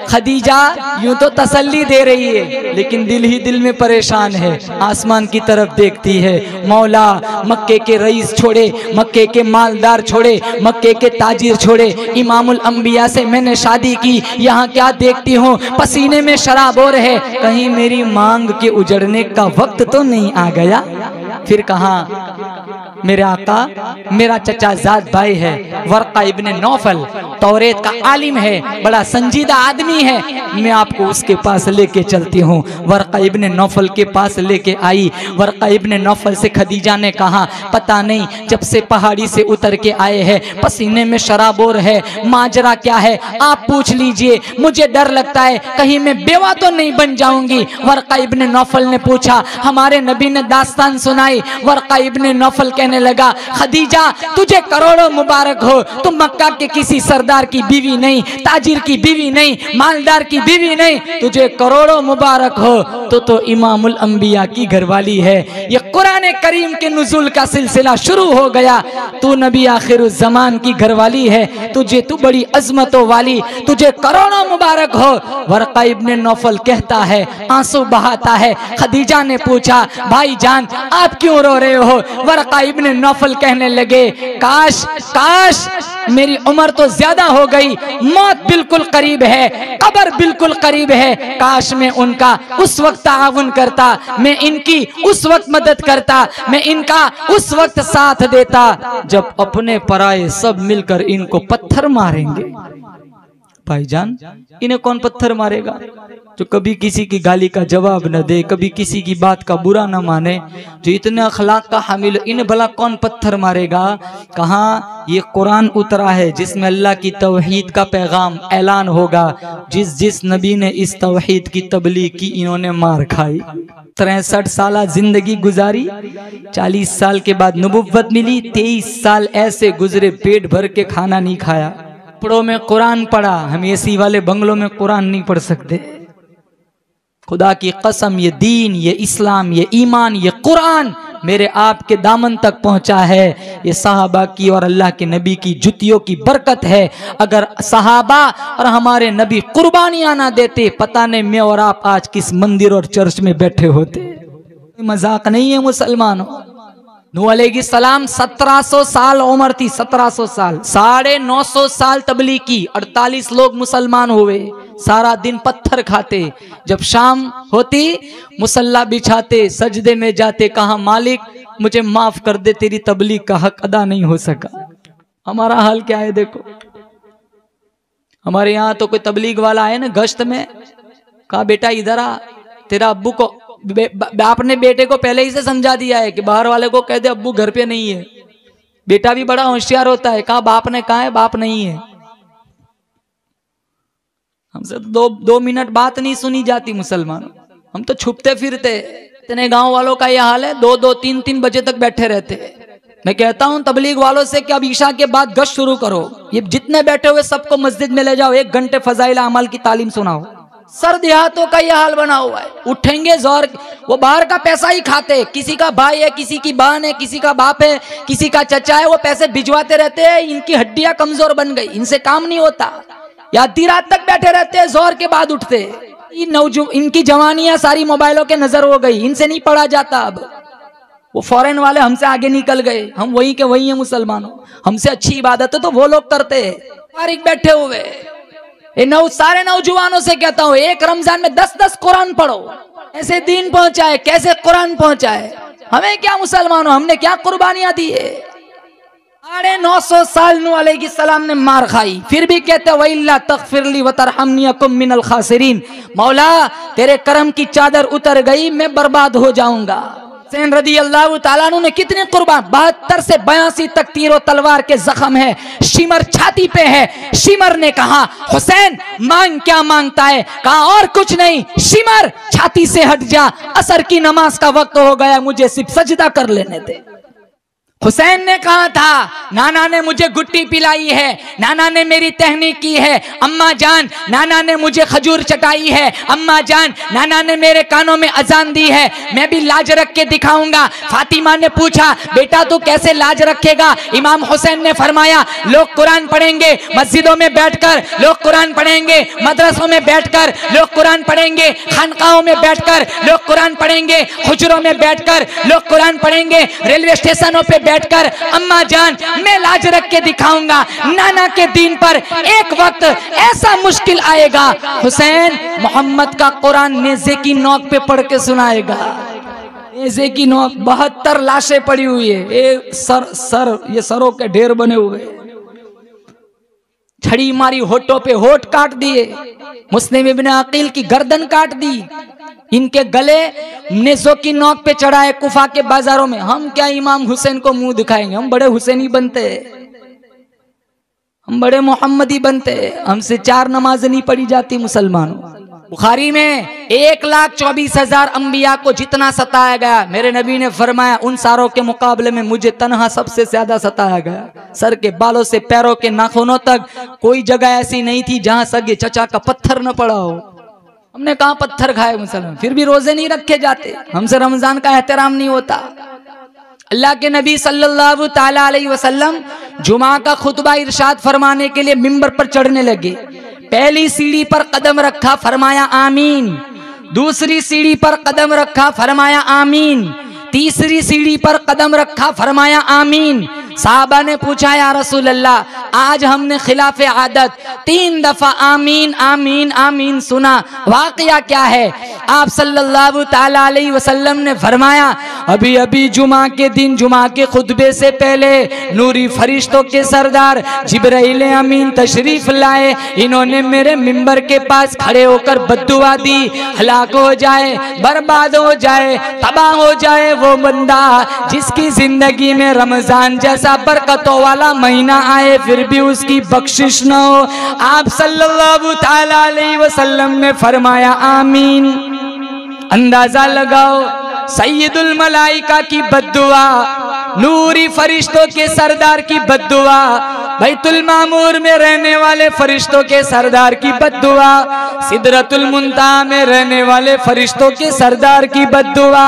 खदीजा यूं तो तसल्ली दे रही है, लेकिन दिल ही दिल में परेशान है, आसमान की तरफ देखती है। मौला, मक्के के रईस छोड़े, मक्के के मालदार छोड़े, मक्के के ताजिर छोड़े, इमामुल अंबिया से मैंने शादी की, यहाँ क्या देखती हूँ, पसीने में शराबोर है, कहीं मेरी मांग के उजड़ने का वक्त तो नहीं आ गया। फिर कहा मेरे आका मेरा चचा जाद भाई है वर्का इब्ने नौफल, तौरेत का आलिम है, बड़ा संजीदा आदमी है, मैं आपको उसके पास लेके चलती हूँ। वर्का इब्ने नौफल के पास लेके आई। वर्का इब्ने नौफल से खदीजा ने कहा, पता नहीं जब से पहाड़ी से उतर के आए हैं पसीने में शराबोर है, माजरा क्या है आप पूछ लीजिए, मुझे डर लगता है कहीं मैं बेवा तो नहीं बन जाऊंगी। वर्का इब्ने नौफल ने पूछा, हमारे नबी ने दास्तान सुनाई। वर्का इब्ने नौफल कहने लगा, खदीजा तुझे करोड़ों मुबारक हो, तुम मक्का के किसी सरदार की बीवी नहीं, ताजिर की बीवी नहीं, मालदार की बीवी नहीं, तुझे करोड़ों मुबारक हो, तो इमामुल अंबिया की घरवाली है। ये कुरान करीम के नुज़ुल का सिलसिला शुरू हो गया। तू नबी आखिरुज़ ज़मान की घरवाली है, तू बड़ी अजमतों वाली, तुझे करोड़ों मुबारक हो। वर्का इब्ने नौफल कहता है, आंसू बहाता है। खदीजा ने पूछा, भाई जान आप क्यों रो रहे हो? वर्का इब्ने नौफल कहने लगे, काश काश मेरी उम्र तो ज्यादा हो गई, मौत बिल्कुल करीब है, कब्र बिल्कुल करीब है, काश मैं उनका उस वक्त ताउन करता, मैं इनकी उस वक्त मदद करता, मैं इनका उस वक्त साथ देता जब अपने पराये सब मिलकर इनको पत्थर मारेंगे। भाईजान इन्हें कौन पत्थर मारेगा? जो कभी किसी की गाली का जवाब न दे, कभी किसी की बात का बुरा न माने, जो इतने अखलाक का हामिल, इन्हें भला कौन पत्थर मारेगा? कहाँ ये कुरान उतरा है जिसमें अल्लाह की तौहीद का पैगाम ऐलान होगा। जिस नबी ने इस तौहीद की तबलीग की इन्होंने मार खाई। 63 साल जिंदगी गुजारी, 40 साल के बाद नबुव्वत मिली, 23 साल ऐसे गुजरे पेट भर के खाना नहीं खाया, कपड़ों में कुरान पढ़ा। हम एसी वाले बंगलों में कुरान नहीं पढ़ सकते। खुदा की कसम ये दीन, ये इस्लाम, ये ईमान, ये कुरान मेरे आपके दामन तक पहुंचा है। ये सहाबा की और अल्लाह के नबी की जुतियों की बरकत है। अगर सहाबा और हमारे नबी कुर्बानियां ना देते, पता नहीं मैं और आप आज किस मंदिर और चर्च में बैठे होते। मजाक नहीं है मुसलमानों। नूह अलैहिस्सलाम 1700 साल उम्र थी, 1700 साल, 950 साल तबलीग की, 48 लोग मुसलमान हुए, सारा दिन पत्थर खाते। जब शाम होती मुसल्ला बिछाते, सजदे में जाते, कहा मालिक मुझे माफ कर दे, तेरी तबलीग का हक अदा नहीं हो सका। हमारा हाल क्या है देखो। हमारे यहाँ तो कोई तबलीग वाला आए ना गश्त में, कहा बेटा इधर आ, तेरा अब्बू को बाप ने बेटे को पहले ही से समझा दिया है कि बाहर वाले को कह दे अब्बू घर पे नहीं है। बेटा भी बड़ा होशियार होता है, कहा बाप ने कहा है बाप नहीं है। हमसे दो मिनट बात नहीं सुनी जाती मुसलमानों, हम तो छुपते फिरते। इतने गांव वालों का यह हाल है, 2-2, 3-3 बजे तक बैठे रहते। मैं कहता हूं तबलीग वालों से कि अब ईशा के बाद गश्त शुरू करो, ये जितने बैठे हुए सबको मस्जिद में ले जाओ, 1 घंटे फजाइल अमल की तालीम सुनाओ। सर देहातों का यह हाल बना हुआ है, उठेंगे जोर, वो बाहर का पैसा ही खाते, किसी का भाई है, किसी की बहन है, किसी का बाप है, किसी का चचा है, वो पैसे भिजवाते रहते हैं। इनकी हड्डियां कमजोर बन गई, इनसे काम नहीं होता, या आधी रात तक बैठे रहते हैं, जोर के बाद उठते। इनकी जवानियां सारी मोबाइलों के नजर हो गई, इनसे नहीं पढ़ा जाता। अब वो फॉरेन वाले हमसे आगे निकल गए, हम वही के वही है मुसलमानों। हमसे अच्छी इबादत है तो वो लोग करते हैं, तारीख बैठे हुए। सारे नौजवानों से कहता हूँ, एक रमजान में 10-10 कुरान पढ़ो। ऐसे दीन पहुंचाए, कैसे कुरान पहुंचाए? हमें क्या मुसलमानों, हमने क्या कुर्बानियां दी है? 950 साल नूह अलैहिस्सलाम ने मार खाई, फिर भी कहते वइल्ला तगफिरली वतरहमनी अकुम मिनल खासिरीन, मौला तेरे करम की चादर उतर गई, मैं बर्बाद हो जाऊंगा। हुसैन रदी अल्लाह ताला अन्हु ने कितने कुर्बान, 72 से 82 तक तीरों तलवार के जख्म है, शिमर छाती पे है। शिमर ने कहा हुसैन मांग क्या मांगता है? कहा और कुछ नहीं, शिमर छाती से हट जा, असर की नमाज का वक्त हो गया, मुझे सिर्फ सजदा कर लेने दे। हुसैन ने कहा था नाना ने मुझे गुट्टी पिलाई है, नाना ने मेरी टहनी की है, अम्मा जान नाना ने मुझे खजूर चटाई है, अम्मा जान नाना ने मेरे कानों में अजान दी है, मैं भी लाज रख के दिखाऊंगा। फातिमा ने पूछा बेटा तू कैसे लाज रखेगा? इमाम हुसैन ने फरमाया लोग कुरान पढ़ेंगे मस्जिदों में बैठकर, लोग कुरान पढ़ेंगे मदरसों में बैठकर, लोग कुरान पढ़ेंगे खानकाहों में बैठकर, लोग कुरान पढ़ेंगे हुजरों में बैठकर, लोग कुरान पढ़ेंगे रेलवे स्टेशनों पे बैठकर। अम्मा जान मैं लाज रख के दिखाऊंगा, नाना के दीन पर एक वक्त ऐसा मुश्किल आएगा, हुसैन मोहम्मद का कुरान नेज़े की नोक पे पढ़ के सुनाएगा। नेज़े की नोक 72 लाशें पड़ी हुई है। ये सरों के ढेर बने हुए, छड़ी मारी होठों पे, होठ काट दिए। मुस्लिम इब्न अकील की गर्दन काट दी। इनके गले नेज़ों की नोक पे चढ़ाए कुफा के बाजारों में। हम क्या इमाम हुसैन को मुंह दिखाएंगे? हम बड़े हुसैनी बनते, हम बड़े मोहम्मदी बनते, हमसे 4 नमाज नहीं पढ़ी जाती मुसलमानों। बुखारी में 1,24,000 अंबिया को जितना सताया गया, मेरे नबी ने फरमाया उन सारों के मुकाबले में मुझे तन्हा सबसे ज्यादा सताया गया। सर के बालों से पैरों के नाखूनों तक कोई जगह ऐसी नहीं थी जहां सगे चचा का पत्थर न पड़ा हो। हमने कहा पत्थर खाए मुसलमान, फिर भी रोजे नहीं रखे जाते, हमसे रमजान का एहतराम नहीं होता। अल्लाह के नबी सल्लल्लाहु ताला अलैहि वसल्लम जुमा का खुतबा इरशाद फरमाने के लिए मिंबर पर चढ़ने लगे। पहली सीढ़ी पर कदम रखा, फरमाया आमीन। दूसरी सीढ़ी पर कदम रखा, फरमाया आमीन। तीसरी सीढ़ी पर कदम रखा, फरमाया आमीन। साहबा ने पूछा या रसूल अल्लाह, आज हमने खिलाफे आदत 3 दफा आमीन आमीन आमीन सुना, वाकया क्या है? आप सल्लल्लाहु ताला अलैहि वसल्लम ने फरमाया, अभी अभी जुमा के दिन जुमा के खुतबे से पहले नूरी फरिश्तों के सरदार जिब्राइल अमीन तशरीफ लाए। इन्होंने मेरे मिंबर के पास खड़े होकर बद्दुआ दी, हलाक हो जाए, बर्बाद हो जाए, तबाह हो जाए वो बंदा जिसकी जिंदगी में रमजान जैसा बरकतों वाला महीना आए फिर भी उसकी बख्शिश न हो। आप सल्लल्लाहु ताला अलैहि वसल्लम ने फरमाया आमीन। अंदाजा लगाओ, सैयदुल मलाइका की बद्दुआ, नूरी फरिश्तों के सरदार की बद्दुआ, बैतुल मामूर में रहने वाले फरिश्तों के सरदार की बद्दुआ, सिदरतुल मुंतहा में रहने वाले फरिश्तों के सरदार की बद्दुआ,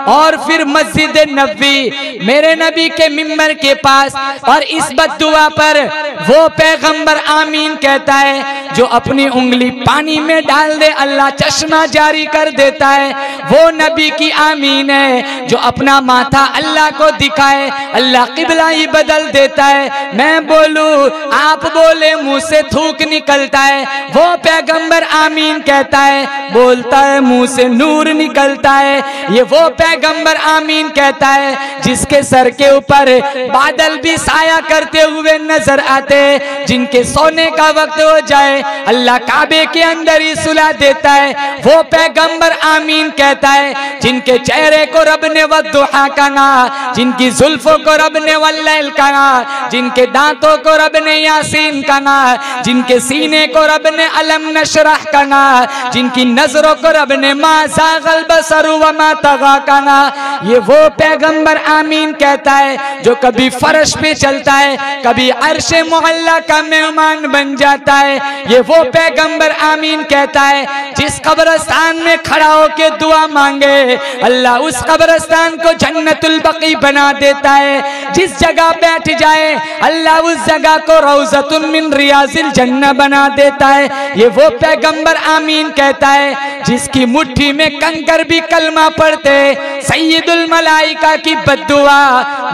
और फिर मस्जिद नबवी मेरे नबी के मिंबर के पास। और इस बद्दुआ पर वो पैगंबर आमीन कहता है जो अपनी उंगली पानी में डाल दे अल्लाह चश्मा जारी कर देता है। वो नबी की आमीन है जो अपना माथा अल्लाह को दिखाए अल्लाह किबला ही बदल देता है। मैं बोलूं, आप बोले, मुंह से थूक निकलता है, वो पैगंबर आमीन कहता है, बोलता है मुंह से नूर निकलता है। ये वो पैगंबर आमीन कहता है जिसके सर के ऊपर बादल भी साया करते हुए नजर आते, जिनके सोने का वक्त हो जाए अल्लाह काबे के अंदर ही सुला देता है। वो पैगंबर आमीन कहता है जिनके चेहरे को रब ने वद्दुहा कहा, जिनकी जुल्फों को रब ने वल्लैल कहा, जिनके दांतों को रब ने यासीन कहा, जिनके सीने को रब ने अलम नशरह कहा, जिनकी नजरों को रब ने मा ज़ागल बसर व मा तगा कहा। ये वो पैगंबर आमीन कहता है जो कभी फर्श पे चलता है, कभी अर्शे मुअल्ला का मेहमान बन जाता है। ये वो पैगंबर आमीन कहता है जिस कब्रिस्तान में खड़ा होके दुआ मांगे अल्लाह उस कब्रिस्तान को जन्नतुल बकी बना देता है। जिस जगह बैठ जाए अल्लाह उस जगह को रौज़तुन मिन रियाज़िल जन्नह बना देता है। ये वो पैगंबर आमीन कहता है जिसकी मुट्ठी में कंकर भी कलमा पढ़ते। सैयदुल मलाइका की बद्दुआ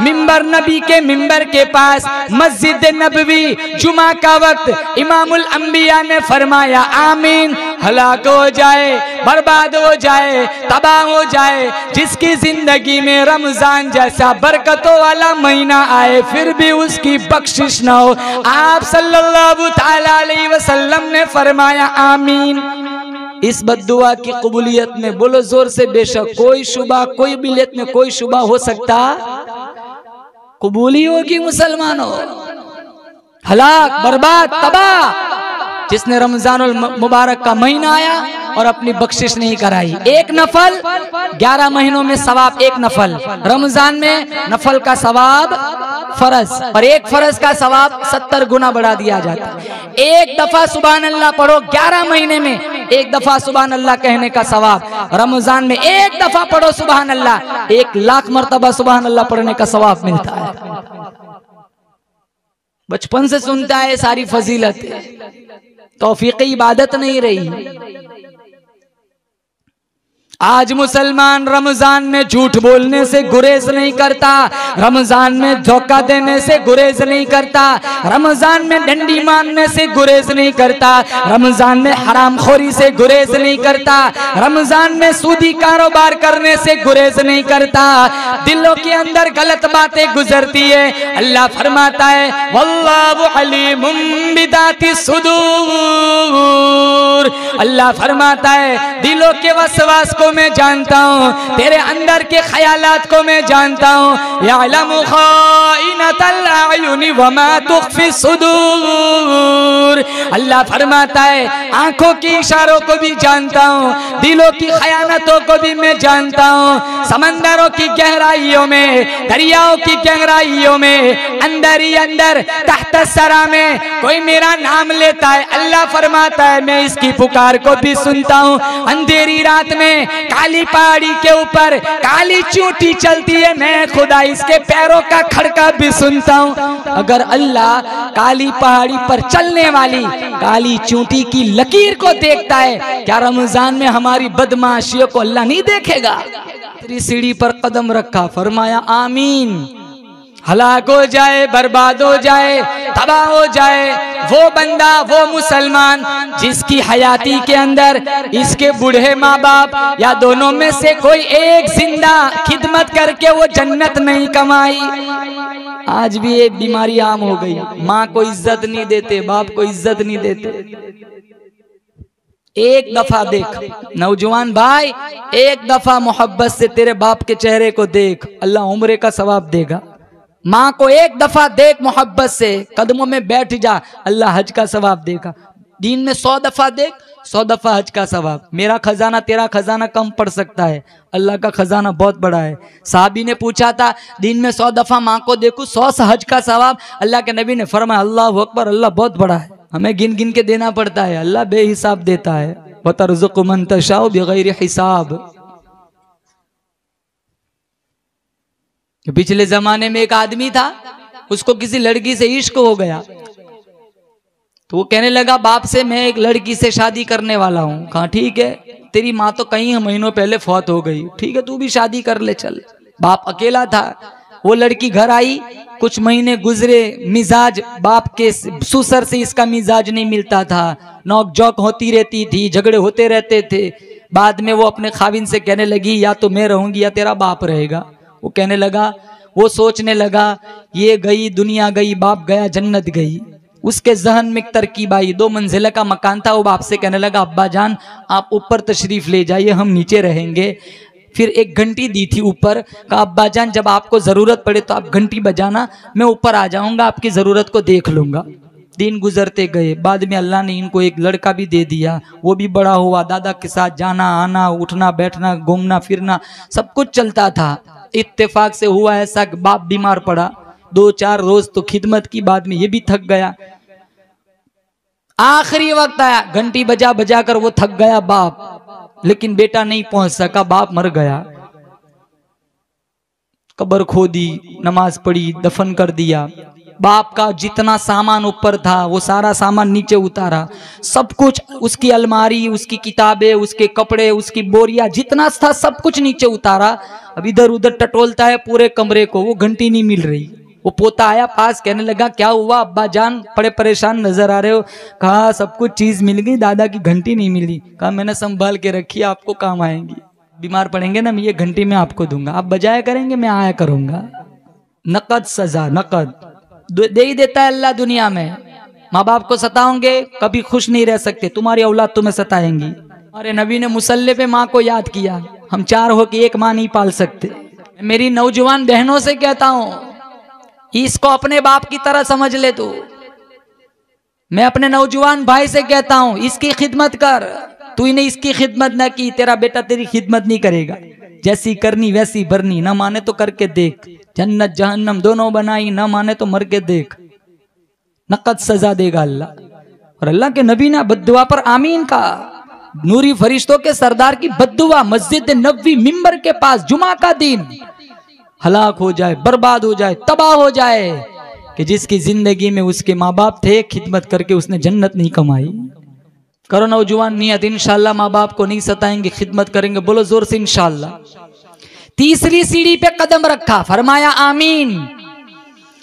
मिंबर नबी के मिंबर के पास मस्जिद नबवी जुमा का वक्त इमामुल अंबिया ने फरमाया आमीन। हलाक हो जाए, बर्बाद हो जाए, तबाह हो जाए जिसकी जिंदगी में रमजान जैसा बरकतों वाला महीना आए फिर भी उसकी बख्शिश ना हो। आप सल्लल्लाहु ताला अलैहि वसल्लम ने फरमाया आमीन। इस बद्दुआ की कबूलियत में बोलो जोर से बेशक कोई शुबा, कोई बिलियत में कोई शुबा हो सकता, कबूली होगी मुसलमानों। हलाक, बर्बाद, तबाह जिसने रमजानुल मुबारक का महीना आया और अपनी बख्शिश नहीं कराई। एक नफल 11 महीनों में सवाब, एक नफल रमजान में नफल का सवाब फर्ज, और एक फर्ज का सवाब 70 गुना बढ़ा दिया जाता है। एक दफा सुभान अल्लाह पढ़ो 11 महीने में, एक दफा सुभान अल्लाह कहने का सवाब। रमजान में एक दफा पढ़ो सुभान अल्लाह, 1,00,000 मर्तबा सुभान अल्लाह पढ़ने का सवाब मिलता है। बचपन से सुनता है सारी फजीलत, तौफीक इबादत नहीं रही। आज मुसलमान रमजान में झूठ बोलने से गुरेज नहीं करता, रमजान में धोखा देने से गुरेज नहीं करता, रमजान में डंडी मारने से गुरेज नहीं करता, रमजान में हरामखोरी से गुरेज नहीं करता, रमजान में सूदी कारोबार करने से गुरेज नहीं करता। दिलों के अंदर गलत बातें गुजरती है, अल्लाह फरमाता है वल्लाहु अलीमुम बिदाति सुदूर। अल्लाह फरमाता है दिलों के वसवास को मैं जानता हूँ, तेरे अंदर के ख्यालात को मैं जानता हूँ। यअलमु खाइनतल अयुनि वमा तुख्फी सुदूर। अल्लाह फरमाता है आंखों के इशारों को भी जानता हूँ, दिलों की खयानतों को भी मैं जानता हूँ। समंदरों की गहराइयों में, दरियाओं की गहराइयों में, अंदर ही अंदर तहत सरा में कोई मेरा नाम लेता है, अल्लाह फरमाता है मैं इसकी पुकार को भी सुनता हूँ। अंधेरी रात में काली पहाड़ी के ऊपर काली चूंटी चलती है, मैं खुदा इसके पैरों का खड़का भी सुनता हूँ। अगर अल्लाह काली पहाड़ी पर चलने वाली काली चूंटी की लकीर को देखता है, क्या रमजान में हमारी बदमाशियों को अल्लाह नहीं देखेगा? तेरी सीढ़ी पर कदम रखा, फरमाया आमीन। हलाक हो जाए, बर्बाद हो जाए, तबाह हो जाए वो बंदा, वो मुसलमान जिसकी हयाती के अंदर इसके बूढ़े माँ बाप या दोनों में से कोई एक जिंदा खिदमत करके वो जन्नत नहीं कमाई। आज भी ये बीमारी आम हो गई, माँ को इज्जत नहीं देते, बाप को इज्जत नहीं देते। एक दफा देख नौजवान भाई, एक दफा मोहब्बत से तेरे बाप के चेहरे को देख, अल्लाह उम्रे का सवाब देगा। माँ को एक दफा देख मोहब्बत से, कदमों में बैठ जा, अल्लाह हज का सवाब देगा। दिन में 100 दफा देख, 100 दफा हज का सवाब। मेरा खजाना तेरा खजाना कम पड़ सकता है, अल्लाह का खजाना बहुत बड़ा है। साहबी ने पूछा था दिन में 100 दफा माँ को देखूं, 100 हज का सवाब। अल्लाह के नबी ने फरमाया अल्लाह अकबर, अल्लाह बहुत बड़ा है, हमें गिन गिन के देना पड़ता है, अल्लाह बेहिसाब देता है। व तर्ज़ुक़ु मन तशाउ बिग़ैरि हिसाब। पिछले जमाने में एक आदमी था, उसको किसी लड़की से इश्क हो गया, तो वो कहने लगा बाप से मैं एक लड़की से शादी करने वाला हूँ। कहा ठीक है, तेरी माँ तो कई महीनों पहले फौत हो गई, ठीक है तू भी शादी कर ले चल। बाप अकेला था, वो लड़की घर आई, कुछ महीने गुजरे, मिजाज बाप के ससुर से इसका मिजाज नहीं मिलता था, नोक झोंक होती रहती थी, झगड़े होते रहते थे। बाद में वो अपने खाविन से कहने लगी या तो मैं रहूंगी या तेरा बाप रहेगा। वो कहने लगा, वो सोचने लगा ये गई दुनिया गई, बाप गया जन्नत गई। उसके जहन में एक तरकीब आई, 2 मंजिला का मकान था। वो बाप से कहने लगा अब्बा जान आप ऊपर तशरीफ ले जाइए, हम नीचे रहेंगे। फिर एक घंटी दी थी ऊपर, कहा अब्बा जान जब आपको जरूरत पड़े तो आप घंटी बजाना, मैं ऊपर आ जाऊंगा, आपकी जरूरत को देख लूंगा। दिन गुजरते गए, बाद में अल्लाह ने इनको एक लड़का भी दे दिया, वो भी बड़ा हुआ, दादा के साथ जाना आना, उठना बैठना, घूमना फिरना सब कुछ चलता था। इत्तेफाक से हुआ ऐसा कि बाप बीमार पड़ा, 2-4 रोज तो खिदमत की, बाद में ये भी थक गया। आखिरी वक्त आया, घंटी बजा बजा कर वो थक गया बाप, लेकिन बेटा नहीं पहुंच सका, बाप मर गया। कब्र खोदी, नमाज पढ़ी, दफन कर दिया। बाप का जितना सामान ऊपर था वो सारा सामान नीचे उतारा, सब कुछ, उसकी अलमारी, उसकी किताबें, उसके कपड़े, उसकी बोरिया, जितना था सब कुछ नीचे उतारा। अब इधर उधर टटोलता है पूरे कमरे को, वो घंटी नहीं मिल रही। वो पोता आया पास, कहने लगा क्या हुआ अब्बा जान, बड़े परेशान नजर आ रहे हो। कहा सब कुछ चीज मिल गई, दादा की घंटी नहीं मिली। कहा मैंने संभाल के रखी, आपको काम आएंगी, बीमार पड़ेंगे ना, मैं ये घंटी मैं आपको दूंगा, आप बजाया करेंगे, मैं आया करूंगा। नकद सजा, नकद दे ही देता है अल्लाह दुनिया में। माँ बाप को सताओगे कभी खुश नहीं रह सकते, तुम्हारी औलाद तुम्हें सताएंगी। हमारे नबी ने मुसल्ले पे माँ को याद किया, हम 4 हो के एक माँ नहीं पाल सकते। मेरी नौजवान बहनों से कहता हूँ इसको अपने बाप की तरह समझ ले तू। मैं अपने नौजवान भाई से कहता हूँ इसकी खिदमत कर, तूने इसकी खिदमत न की, तेरा बेटा तेरी खिदमत नहीं करेगा। जैसी करनी वैसी भरनी, न माने तो करके देख, जन्नत जहन्नम दोनों बनाई, न माने तो मर के देख, नकद सजा देगा अल्लाह। और अल्लाह के नबी ने बद्दुआ पर आमीन का, नूरी फरिश्तों के सरदार की बद्दुआ मस्जिद नबवी मिंबर के पास जुमा का दिन, हलाक हो जाए, बर्बाद हो जाए, तबाह हो जाए कि जिसकी जिंदगी में उसके माँ बाप थे, खिदमत करके उसने जन्नत नहीं कमाई। करो नौजवान नियत, इंशाल्लाह माँ बाप को नहीं सताएंगे, खिदमत करेंगे। बोलो जोर से इंशाल्लाह। तीसरी सीढ़ी पे कदम रखा, फरमाया आमीन।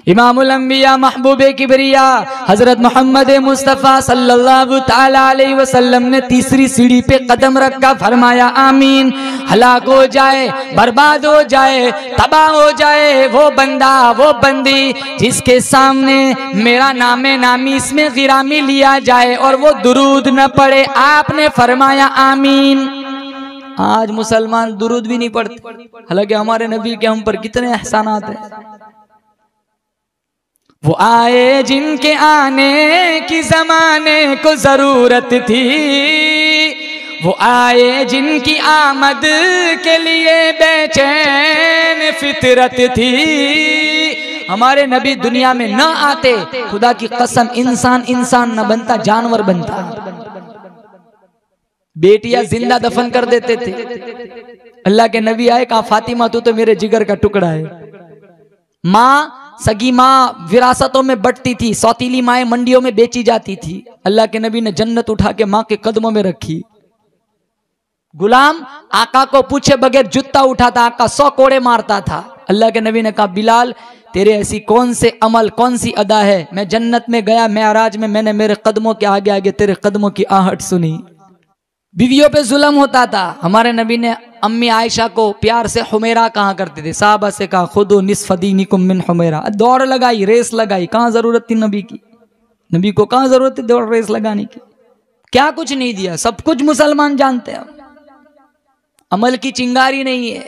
इमामुल अंबिया महबूबे किबरिया हजरत मोहम्मद मुस्तफ़ा सल्लल्लाहु ताला अलैहि वसल्लम ने तीसरी सीढ़ी पे कदम रखा, फरमाया आमीन। हलाक हो जाए, बर्बाद हो जाए, तबाह हो जाए वो बंदा वो बंदी जिसके सामने मेरा नामे नामी इसमें गिरामी लिया जाए और वो दुरूद न पढ़े। आपने फरमाया आमीन। आज मुसलमान दुरूद भी नहीं पढ़ते, हालांकि हमारे नबी के हम पर कितने एहसानात हैं। वो आए जिनके आने की जमाने को जरूरत थी, वो आए जिनकी आमद के लिए बेचैन फितरत थी। हमारे नबी दुनिया में न आते, खुदा की कसम इंसान इंसान न बनता, जानवर बनता। बेटियां जिंदा दफन कर देते थे। अल्लाह के नबी आए, कहा फातिमा तू तो मेरे जिगर का टुकड़ा है। माँ, सगी माँ विरासतों में बंटती थी, सौतीली माएं मंडियों में बेची जाती थी। अल्लाह के नबी ने जन्नत उठा के माँ के कदमों में रखी। गुलाम आका को पूछे बगैर जूता उठाता, आका 100 कोड़े मारता था। अल्लाह के नबी ने कहा बिलाल तेरे ऐसी कौन से अमल कौन सी अदा है, मैं जन्नत में गया मेराज में, मैंने मेरे कदमों के आगे आगे तेरे कदमों की आहट सुनी। बीवियों पे जुल्म होता था, हमारे नबी ने अम्मी आयशा को प्यार से हुमैरा कहा करते थे। साहबा से कहा खुदू निस्फ दीनिकुम मिन हुमैरा। दौड़ लगाई, रेस लगाई, कहाँ जरूरत थी नबी की? नबी को कहाँ जरूरत थी दौड़ रेस लगाने की? क्या कुछ नहीं दिया, सब कुछ मुसलमान जानते हैं। अमल की चिंगारी नहीं है,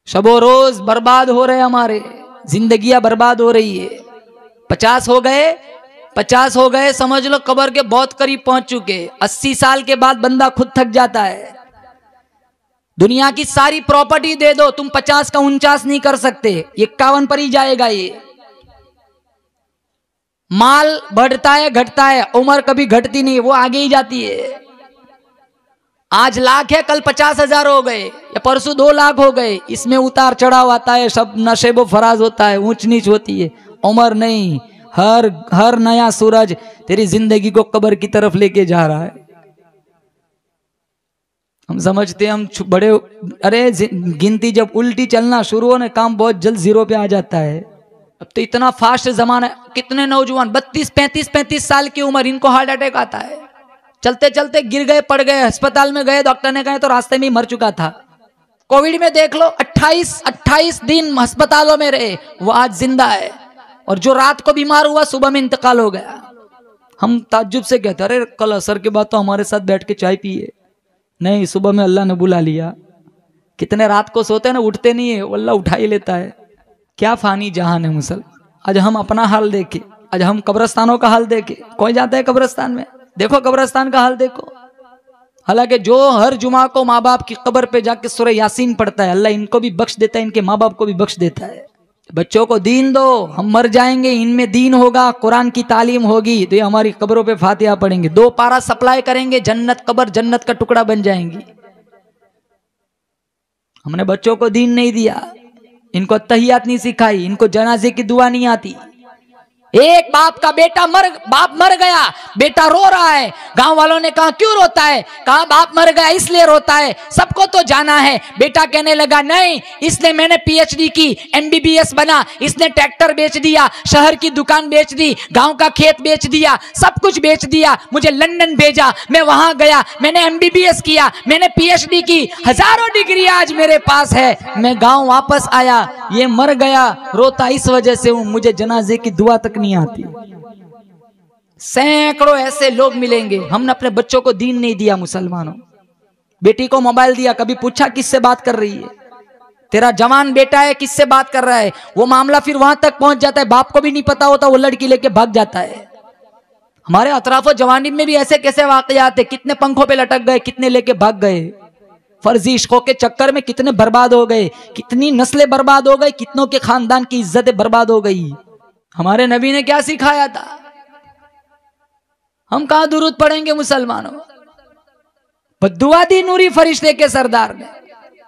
शबो रोज बर्बाद हो रहे, हमारे जिंदगियां बर्बाद हो रही है। 50 हो गए समझ लो कब्र के बहुत करीब पहुंच चुके। 80 साल के बाद बंदा खुद थक जाता है। दुनिया की सारी प्रॉपर्टी दे दो, तुम 50 का 49 नहीं कर सकते, 51 पर ही जाएगा। ये माल बढ़ता है घटता है, उम्र कभी घटती नहीं, वो आगे ही जाती है। आज लाख है, कल 50,000 हो गए, या परसों 2 लाख हो गए। इसमें उतार चढ़ाव आता है, सब नशेबो फराज होता है, ऊंच नीच होती है। उम्र नहीं, हर नया सूरज तेरी जिंदगी को कब्र की तरफ लेके जा रहा है। हम समझते हैं हम बड़े, अरे गिनती जब उल्टी चलना शुरू हो ना, काम बहुत जल्द 0 पे आ जाता है। अब तो इतना फास्ट जमाना है, कितने नौजवान 32-35 साल की उम्र, इनको हार्ट अटैक आता है। चलते चलते गिर गए, पड़ गए, अस्पताल में गए, डॉक्टर ने कहा तो रास्ते में ही मर चुका था। कोविड में देख लो 28 दिन अस्पतालों में रहे, वो आज जिंदा है। और जो रात को बीमार हुआ सुबह में इंतकाल हो गया। हम ताज्जुब से कहते अरे कल असर के बाद तो हमारे साथ बैठ के चाय पिए, नहीं सुबह में अल्लाह ने बुला लिया। कितने रात को सोते हैं ना, उठते नहीं है, अल्लाह उठा ही लेता है। क्या फानी जहान है मुसल। आज हम अपना हाल देखे, आज हम कब्रस्तानों का हाल देखे। कोई जाता है कब्रस्तान में, देखो कब्रस्तान का हाल देखो। हालांकि जो हर जुमा को माँ बाप की कब्र पे जाके सूरह यासीन पढ़ता है, अल्लाह इनको भी बख्श देता है, इनके माँ बाप को भी बख्श देता है। बच्चों को दीन दो, हम मर जाएंगे, इनमें दीन होगा, कुरान की तालीम होगी, तो ये हमारी कब्रों पे फातिहा पढ़ेंगे, 2 पारा सप्लाई करेंगे, जन्नत कब्र जन्नत का टुकड़ा बन जाएंगी। हमने बच्चों को दीन नहीं दिया, इनको तहियात नहीं सिखाई, इनको जनाजे की दुआ नहीं आती। एक बाप का बाप मर गया, बेटा रो रहा है। गांव वालों ने कहा क्यों रोता है? कहा बाप मर गया इसलिए रोता है, सबको तो जाना है। बेटा कहने लगा नहीं, इसलिए मैंने PhD की, MBBS बना, इसने ट्रैक्टर बेच दिया, शहर की दुकान बेच दी, गांव का खेत बेच दिया, सब कुछ बेच दिया, मुझे लंदन भेजा, मैं वहां गया, मैंने MBBS किया, मैंने PhD की, हजारों डिग्री आज मेरे पास है, मैं गांव वापस आया, ये मर गया, रोता इस वजह से हूं, मुझे जनाजे की दुआ तक नहीं आती। सैकड़ों ऐसे लोग मिलेंगे। हमने अपने बच्चों को दीन नहीं दिया। मुसलमानों, बेटी को मोबाइल दिया, कभी पूछा किससे बात कर रही है? तेरा जवान बेटा है, किससे बात कर रहा है? वो मामला फिर वहां तक पहुंच जाता है, बाप को भी नहीं पता होता, वो लड़की लेके भाग जाता है। हमारे अतराफो जवानी में भी ऐसे कैसे वाकयात है, कितने पंखों पे लटक गए, कितने लेके भाग गए, फर्जी इश्कों के चक्कर में कितने बर्बाद हो गए, कितनी नस्लें बर्बाद हो गई, कितनों के खानदान की इज्जतें बर्बाद हो गई। हमारे नबी ने क्या सिखाया था? हम कहां दुरूद पढ़ेंगे मुसलमानों? बद्दुआ दी नूरी फरिश्ते के सरदार ने।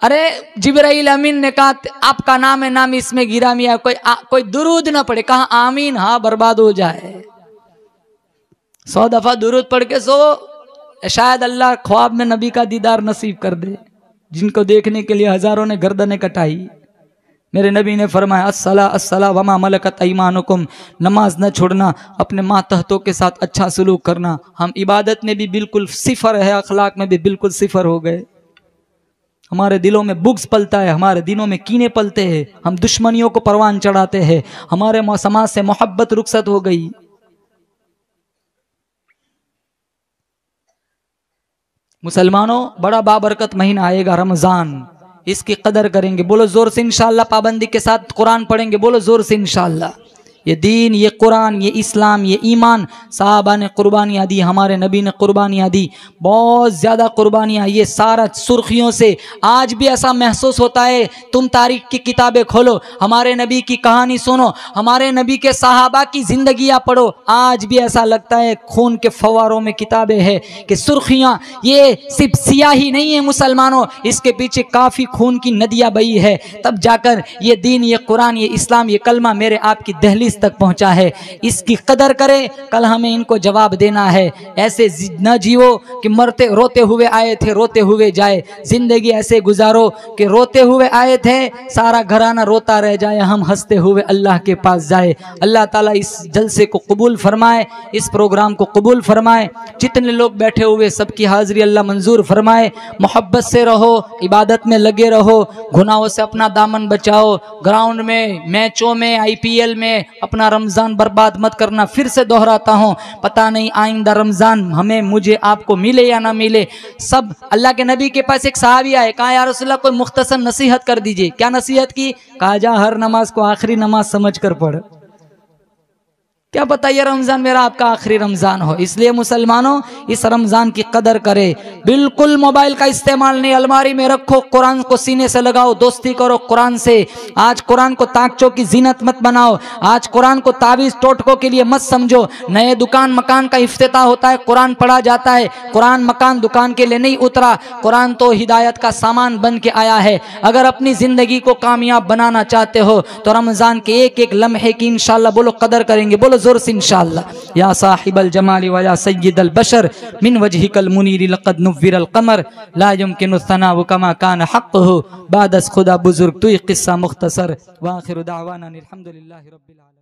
अरे जिब्राइल अमीन ने कहा आपका नाम है, नाम इसमें गिरा मिया, कोई दुरूद ना पढ़े, कहा आमीन, हाँ बर्बाद हो जाए। 100 दफा दुरूद पढ़ के सो, शायद अल्लाह ख्वाब में नबी का दीदार नसीब कर दे, जिनको देखने के लिए हजारों ने गर्दनें कटाई। मेरे नबी ने फरमाया अस्सला अस्सला वमा मलकत ऐमानुकुम, नमाज न छोड़ना, अपने मातहतों के साथ अच्छा सलूक करना। हम इबादत में भी बिल्कुल सिफर है, अखलाक में भी बिल्कुल सिफर हो गए। हमारे दिलों में बुग्स पलता है, हमारे दिलों में कीने पलते हैं, हम दुश्मनियों को परवान चढ़ाते हैं, हमारे समाज से मोहब्बत रुखसत हो गई। मुसलमानों, बड़ा बाबरकत महीना आएगा रमजान, इसकी कदर करेंगे। बोलो जोर से इंशाअल्लाह। पाबंदी के साथ कुरान पढ़ेंगे, बोलो जोर से इंशाअल्लाह। ये दीन, ये कुरान, ये इस्लाम, ये ईमान, साहबा ने कुर्बानियाँ दी, हमारे नबी ने कुर्बानियाँ दी, बहुत ज़्यादा कुर्बानियाँ। ये सारा सुर्खियों से आज भी ऐसा महसूस होता है। तुम तारीख की किताबें खोलो, हमारे नबी की कहानी सुनो, हमारे नबी के साहबा की जिंदगियाँ पढ़ो, आज भी ऐसा लगता है खून के फव्वारों में किताबें हैं कि सुर्खियाँ। ये सिर्फ सियाही नहीं है मुसलमानों, इसके पीछे काफ़ी खून की नदियाँ बही है, तब जाकर ये दीन, ये कुरान, ये इस्लाम, ये कलमा मेरे आपकी दहलीज तक पहुंचा है। इसकी कदर करें, कल हमें इनको जवाब देना है। ऐसे न जियो कि मरते रोते हुए आए थे रोते हुए जाए, जिंदगी ऐसे गुजारो कि रोते हुए आए थे सारा घराना रोता रह जाए, हम हंसते हुए अल्लाह के पास जाए। अल्लाह ताला इस जलसे को कबूल फरमाए, इस प्रोग्राम को कबूल फरमाए। जितने लोग बैठे हुए सबकी हाजिरी अल्लाह मंजूर फरमाए। मोहब्बत से रहो, इबादत में लगे रहो, गुनाहों से अपना दामन बचाओ। ग्राउंड में, मैचों में, IPL में अपना रमजान बर्बाद मत करना। फिर से दोहराता हूँ, पता नहीं आइंदा रमजान हमें, मुझे, आपको मिले या ना मिले। सब अल्लाह के नबी के पास एक सहाबी आए, कहा या रसूलल्लाह कोई मुख्तसर नसीहत कर दीजिए। क्या नसीहत की? कहा जा हर नमाज को आखिरी नमाज समझ कर पढ़। क्या पता ये रमजान मेरा आपका आखिरी रमजान हो। इसलिए मुसलमानों, इस रमजान की कदर करें। बिल्कुल मोबाइल का इस्तेमाल नहीं, अलमारी में रखो, कुरान को सीने से लगाओ, दोस्ती करो कुरान से। आज कुरान को ताकचों की जीनत मत बनाओ, आज कुरान को तावीज टोटकों के लिए मत समझो। नए दुकान मकान का इफ्तिताह होता है, कुरान पढ़ा जाता है। कुरान मकान दुकान के लिए नहीं उतरा, कुरान तो हिदायत का सामान बन के आया है। अगर अपनी जिंदगी को कामयाब बनाना चाहते हो तो रमजान के एक एक लम्हे की इंशाअल्लाह बोलो कदर करेंगे, बोलो जोर से इंशाअल्लाह। या साहिबल जमाली व या सय्यिदल बशर मिन वजहिकल मुनीर लक़द नुव्विरल क़मर ला युमकिनु सनाउ कमा कान हक़्क़ुहु बादस खुदा बुजुर्ग। तू किस्सा मुख्तसर। व आखिरु दावाना अनिल हम्दुलिल्लाहि रब्बिल आलमीन।